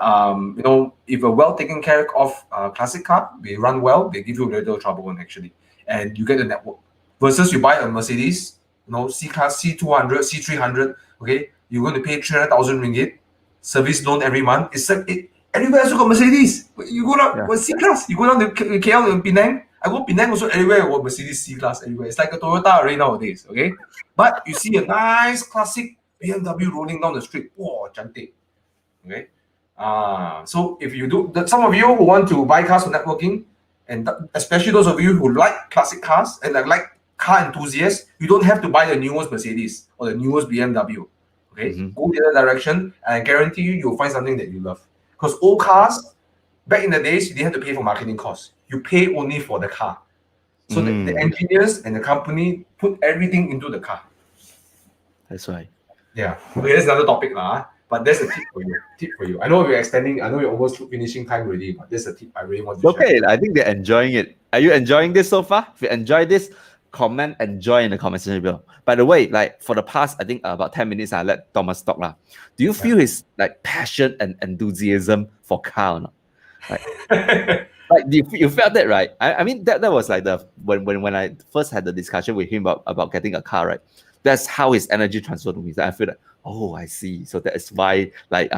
you know, if a well taken care of classic car, they run well, they give you little trouble actually, and you get the network. Versus you buy a Mercedes, you know, C class, C200, C300, okay, you're going to pay 300,000 ringgit, service loan every month. It's like everywhere also got Mercedes. You go down C class, you go down to KL and Penang. I go Penang also everywhere got Mercedes C class everywhere. It's like a Toyota already nowadays, okay? But you see a nice classic BMW rolling down the street. Whoa, cantik. Okay. So if you do, some of you who want to buy cars for networking, and especially those of you who like classic cars and like car enthusiasts, you don't have to buy the newest Mercedes or the newest BMW. Okay, go the other direction, and I guarantee you'll find something that you love. Because old cars, back in the days, you didn't have to pay for marketing costs. You pay only for the car. So the engineers and the company put everything into the car. That's right. Yeah. Okay, that's another topic, but there's a tip for you. I know we're extending. I know we're almost finishing time already, but there's a tip I really want to share. Okay, I think they're enjoying it. Are you enjoying this so far? If you enjoy this, comment enjoy in the comment section below. By the way, like for the past, I think about 10 minutes, I let Thomas talk lah. Do you feel his like passion and enthusiasm for car or not? Like you felt that, right? I mean that was like the when I first had the discussion with him about getting a car, right? That's how his energy transferred to me. So I feel like, oh, I see. So that is why like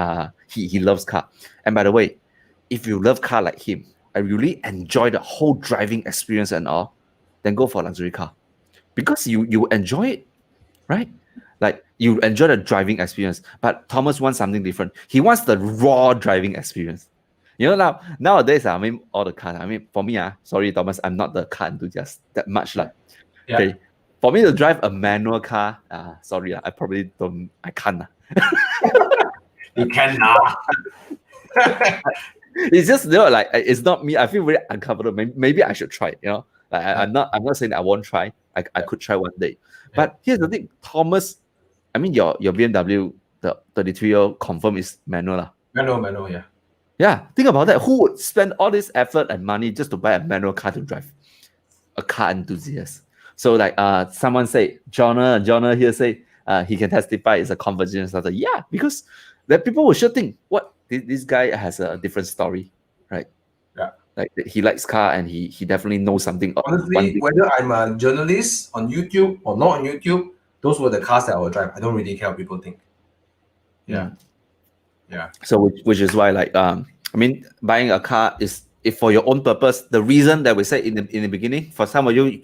he loves car. And by the way, if you love car like him, I really enjoy the whole driving experience and all, then go for a luxury car. Because you enjoy it, right? Like you enjoy the driving experience. But Thomas wants something different. He wants the raw driving experience. You know, nowadays, I mean, all the cars. I mean, for me, sorry, Thomas, I'm not the car enthusiast that much. Like, okay, for me to drive a manual car, sorry, I probably don't. I can't. You cannot. It's just like it's not me. I feel very uncomfortable. Maybe I should try it. You know, like I'm not saying that I won't try. I could try one day. But here's the thing, Thomas. I mean, your BMW the 33-year-old confirm is manual lah. Manual, yeah. Yeah, think about that. Who would spend all this effort and money just to buy a manual car to drive? A car enthusiast. So like someone say, Jonah here say he can testify it's a conversation starter. Yeah, because that people will sure think, what, this guy has a different story, right? Yeah. Like he likes car and he definitely knows something. Honestly, whether I'm a journalist on YouTube or not on YouTube, those were the cars that I will drive. I don't really care what people think. Yeah. Yeah. So which is why like I mean, buying a car is if for your own purpose. The reason that we said in the beginning, for some of you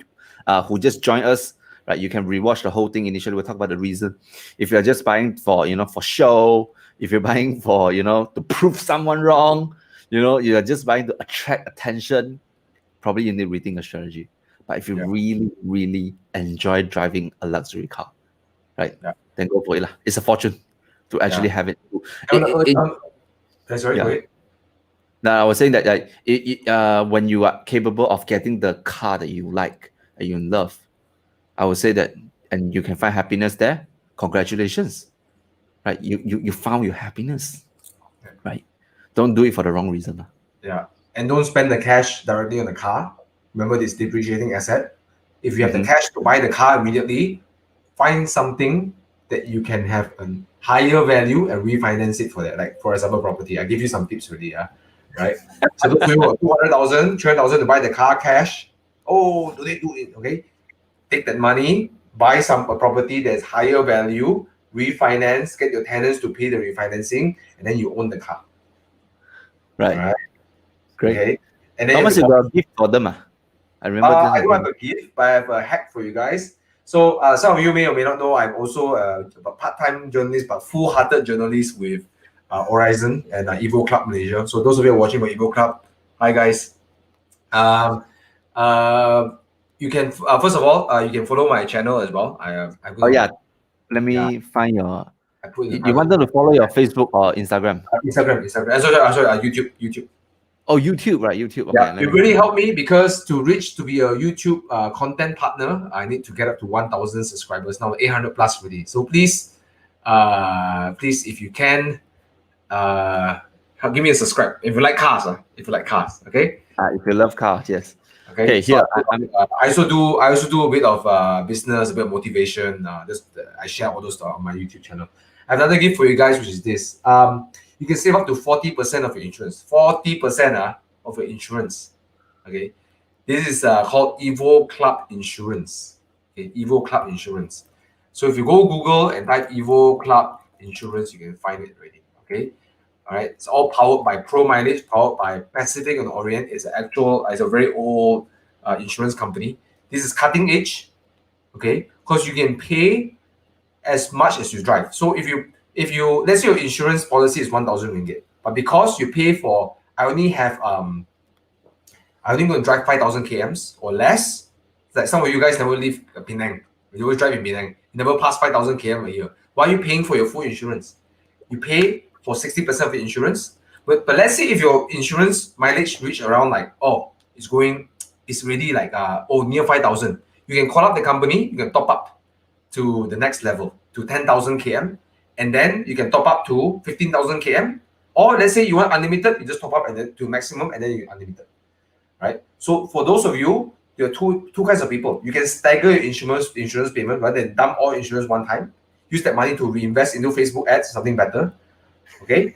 who just joined us, right, you can rewatch the whole thing. Initially we'll talk about the reason. If you're just buying for for show, if you're buying for to prove someone wrong, you're just buying to attract attention, probably you need to rethink a strategy. But if you really enjoy driving a luxury car, right, then go for it lah. It's a fortune to actually have it. Sorry, wait. Now I was saying that like when you are capable of getting the car that you like, that you love, I would say that, and you can find happiness there. Congratulations, right? You found your happiness, right? Don't do it for the wrong reason. Yeah, and don't spend the cash directly on the car. Remember this depreciating asset. If you have the cash to buy the car immediately, find something that you can have a higher value and refinance it for that. Like for example, property. I give you some tips already, right? So those people 200,000, 300,000 to buy the car cash. Oh, do they do it? Okay, take that money, buy some property that's higher value, refinance, get your tenants to pay the refinancing, and then you own the car. Right. Great. Okay. And then how much you got a gift for them? I remember. I don't have a gift, but I have a hack for you guys. So some of you may or may not know, I'm also a part-time journalist, but full-hearted journalist with Horizon and Evo Club Malaysia. So those of you watching for Evo Club, hi guys. You can first of all, you can follow my channel as well. Let me find your. I put You wanted to follow your Facebook or Instagram? Instagram. Sorry, YouTube. Oh, YouTube, right? YouTube. Okay, it really helped me because to be a YouTube content partner, I need to get up to 1,000 subscribers now, 800 plus already. So please, if you can, give me a subscribe. If you like cars, okay. If you love cars, yes. Okay. So I also do a bit of business, a bit of motivation. I share all those stuff on my YouTube channel. I have another gift for you guys, which is this. You can save up to 40% of your insurance. 40% of your insurance. Okay. This is called Evo Club Insurance. Okay, Evo Club Insurance. So if you go Google and type Evo Club Insurance, you can find it already. Okay. All right. It's all powered by Pro Mileage, powered by Pacific and Orient. It's a very old insurance company. This is cutting edge. Okay. Because you can pay as much as you drive. So if you let's say your insurance policy is 1,000 ringgit, but because you pay for, I only going to drive 5,000 kms or less. Like some of you guys never leave Penang. You always drive in Penang. You never pass 5,000 km a year. Why are you paying for your full insurance? You pay for 60% of the insurance. But let's say if your insurance mileage reach around like, it's already like near 5,000. You can call up the company. You can top up to the next level to 10,000 km. And then you can top up to 15,000 km, or let's say you want unlimited, you just top up and then to maximum, and then you unlimited, right? So for those of you, there are two kinds of people. You can stagger your insurance payment rather than dump all insurance one time. Use that money to reinvest into Facebook ads, something better. Okay,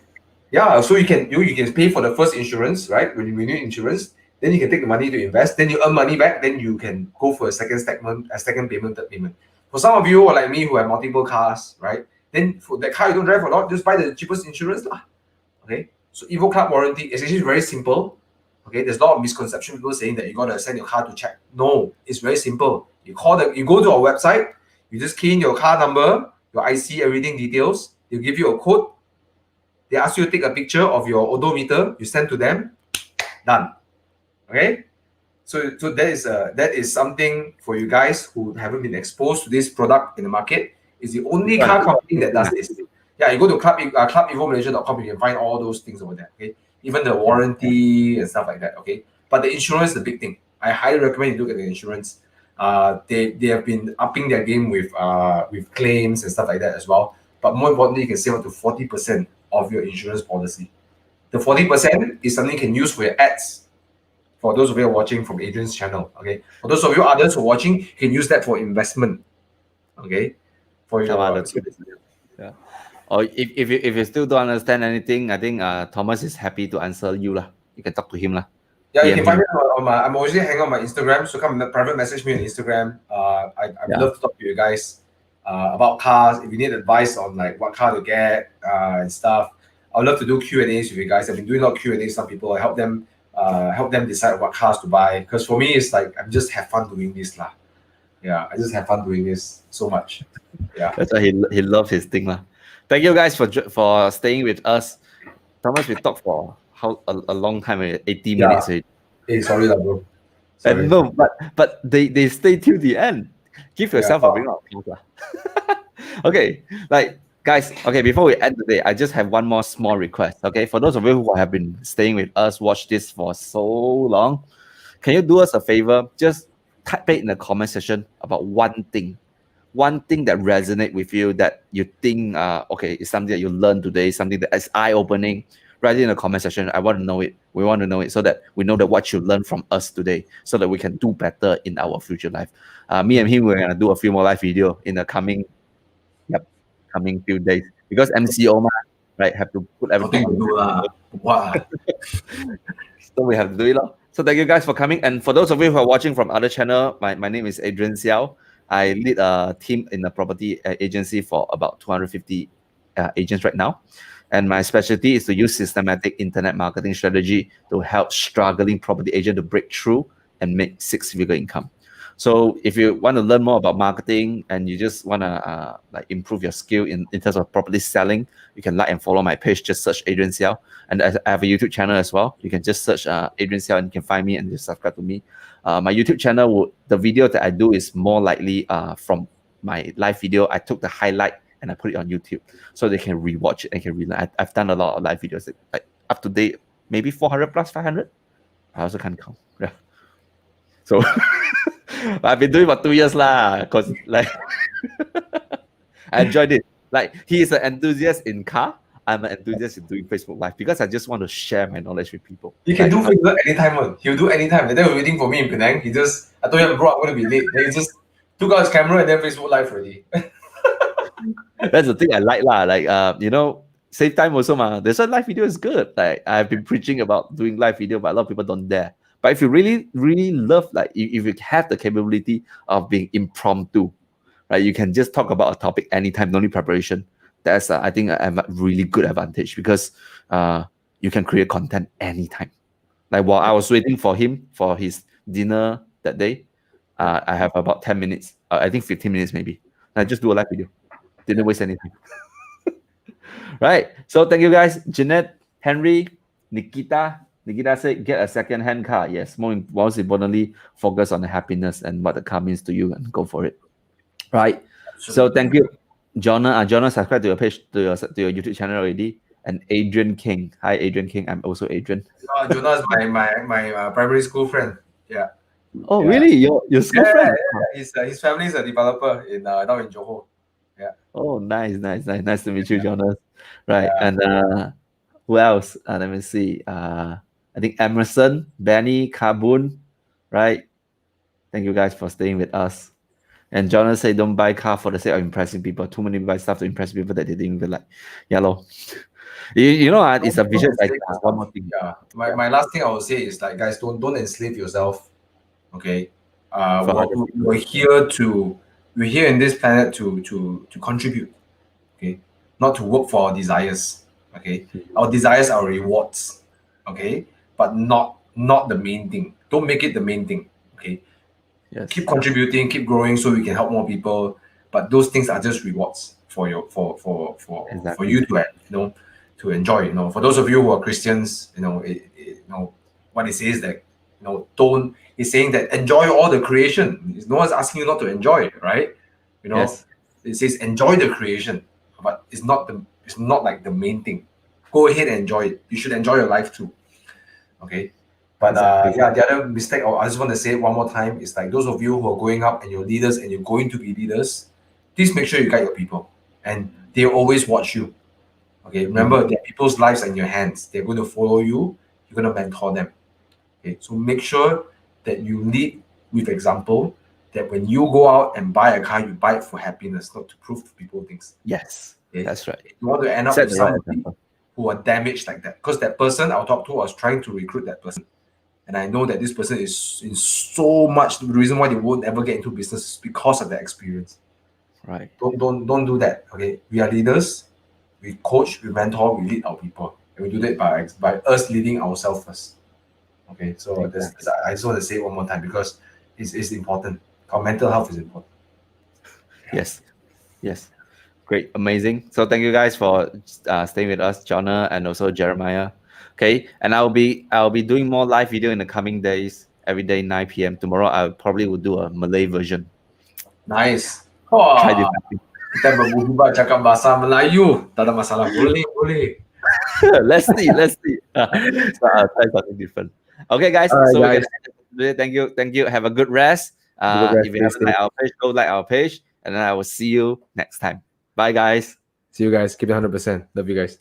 yeah. So you can pay for the first insurance, right? When you renew insurance, then you can take the money to invest. Then you earn money back. Then you can go for a second payment, third payment. For some of you, like me, who have multiple cars, right? Then for that car you don't drive a lot, just buy the cheapest insurance lah. Okay, so Evo Club warranty is actually very simple. Okay, there's a lot of misconception, people saying that you gotta send your car to check. No, it's very simple. You go to our website, you just key in your car number, your IC, everything details. They'll give you a code. They ask you to take a picture of your odometer. You send to them. Done. Okay. So that is something for you guys who haven't been exposed to this product in the market. It's the only car company that does this. Yeah, you go to clubevomalaysia.com, you can find all those things over there. Okay, even the warranty and stuff like that. Okay, but the insurance is the big thing. I highly recommend you look at the insurance. They have been upping their game with claims and stuff like that as well. but more importantly, you can save up to 40% of your insurance policy. The 40% is something you can use for your ads. For those of you watching from Adrian's channel, okay. For those of you others who are watching, you can use that for investment, okay. For your yeah. Or if you still don't understand anything, I think Thomas is happy to answer you lah. You can talk to him lah. yeah, you DM can find him. me on my. I'm always hanging on my Instagram, so come private message me on Instagram. I'd Yeah. love to talk to you guys about cars. If you need advice on like what car to get and stuff, I'd love to do Q&As with you guys. I've been doing a lot of Q&As with some people. I help them decide what cars to buy. Because for me, it's like I just have fun doing this lah. Yeah, I just have fun doing this so much. Yeah, That's why he loves his thing lah. Thank you guys for staying with us. Thomas, we talked for a long time, 80 minutes. Hey, sorry lah, bro. Sorry. And no, but they stay till the end. Give yourself a ring of applause lah. Okay, like guys. Okay, before we end today, I just have one more small request. Okay, for those of you who have been staying with us, watch this for so long, can you do us a favor? Just type it in the comment section about one thing that resonate with you, that you think okay, it's something that you learned today, something that is eye-opening. Write it in the comment section. I want to know it. We want to know it so that we know that what you learned from us today, so that we can do better in our future life. Me and him, we're gonna do a few more live video in the coming few days, because MCO right, have to put everything. So we have to do it. So thank you guys for coming, and for those of you who are watching from other channel, my name is Adrian Xiao. I lead a team in a property agency for about 250 agents right now. And my specialty is to use systematic internet marketing strategy to help struggling property agent to break through and make six-figure income. So if you want to learn more about marketing and you just want to like improve your skill in terms of property selling, you can like and follow my page. Just search Adrian Xiao. And I have a YouTube channel as well. You can just search Adrian Xiao and you can find me and just subscribe to me. My YouTube channel, the video that I do is more likely from my live video. I took the highlight and I put it on YouTube so they can rewatch it and can relearn. I've done a lot of live videos, like up to date, maybe 400 plus 500. I also can't count. Yeah. So I've been doing for 2 years lah, cause like I enjoyed it. Like he is an enthusiast in car. I'm an enthusiast in doing Facebook Live because I just want to share my knowledge with people. You can do Facebook anytime. He'll do anytime. And then we're waiting for me in Penang. I told him, bro, I'm going to be late. Then he just took out his camera and then Facebook Live already. That's the thing I like lah. Like save time also ma. That's why live video is good. Like I've been preaching about doing live video, but a lot of people don't dare. But if you really, really love, like if you have the capability of being impromptu, right, you can just talk about a topic anytime, no need preparation. That's I think a really good advantage, because you can create content anytime. Like while I was waiting for him for his dinner that day, I have about 10 minutes. I think 15 minutes maybe. I just do a live video. Didn't waste anything. Right. So thank you guys. Jeanette, Henry, Nikita. Nikita said, get a second-hand car. Yes. Most importantly, focus on the happiness and what the car means to you and go for it. Right. Absolutely. So thank you. Jonah, subscribe to your page, to your YouTube channel already. And Adrian King. Hi, Adrian King. I'm also Adrian. Jonah is my primary school friend. Yeah. Oh, really? Your school friend? Yeah. His family is a developer now in Johor. Yeah. Oh, nice to meet you, Jonas. Right. Yeah. And who else? Let me see. I think Emerson, Benny, Kabun. Right. Thank you guys for staying with us. And Jonas said, don't buy car for the sake of impressing people. Too many buy stuff to impress people that they didn't even like. Yellow. It's a vision. Like one more thing. Yeah. My last thing I will say is like, guys, don't enslave yourself. Okay. We're here in this planet to contribute. Okay. Not to work for our desires. Okay. Our desires are rewards. Okay. But not the main thing. Don't make it the main thing. Okay. Yes. Keep contributing, keep growing so we can help more people. But those things are just rewards for you to enjoy. For those of you who are Christians, what it says that it's saying that enjoy all the creation. No one's asking you not to enjoy it, right? Yes. It says enjoy the creation, but it's not like the main thing. Go ahead and enjoy it. You should enjoy your life too. Okay. But the other mistake, I just want to say it one more time, is like those of you who are going up and you're leaders and you're going to be leaders, please make sure you guide your people and they always watch you. Okay, remember that people's lives are in your hands. They're going to follow you. You're going to mentor them. Okay, so make sure that you lead with example. That when you go out and buy a car, you buy it for happiness, not to prove to people things. Yes, Okay? that's right. You want to end up Set with the right somebody example. who are damaged like that, because that person I'll talk to was trying to recruit that person, and I know that this person is in so much. The reason why they won't ever get into business is because of that experience. Right. Don't do that. Okay, we are leaders. We coach, we mentor, we lead our people, and we do that by us leading ourselves first. Okay, so Exactly. I just want to say it one more time because it's important. Our mental health is important. Yes. Yes. Great. Amazing. So thank you guys for staying with us, Jonah and also Jeremiah. Okay. And I'll be doing more live video in the coming days, every day 9 p.m. Tomorrow I probably will do a Malay version. Nice. Try Wah, this. kita berbual cakap bahasa Melayu. Tak ada masalah. Boleh. let's see. So I'll try something different. Okay, guys. All right, So we're guys. gonna end it today. Thank you. Have a good rest. If you haven't liked our page, go like our page, and then I will see you next time. Bye, guys. See you guys. Keep it 100%. Love you guys.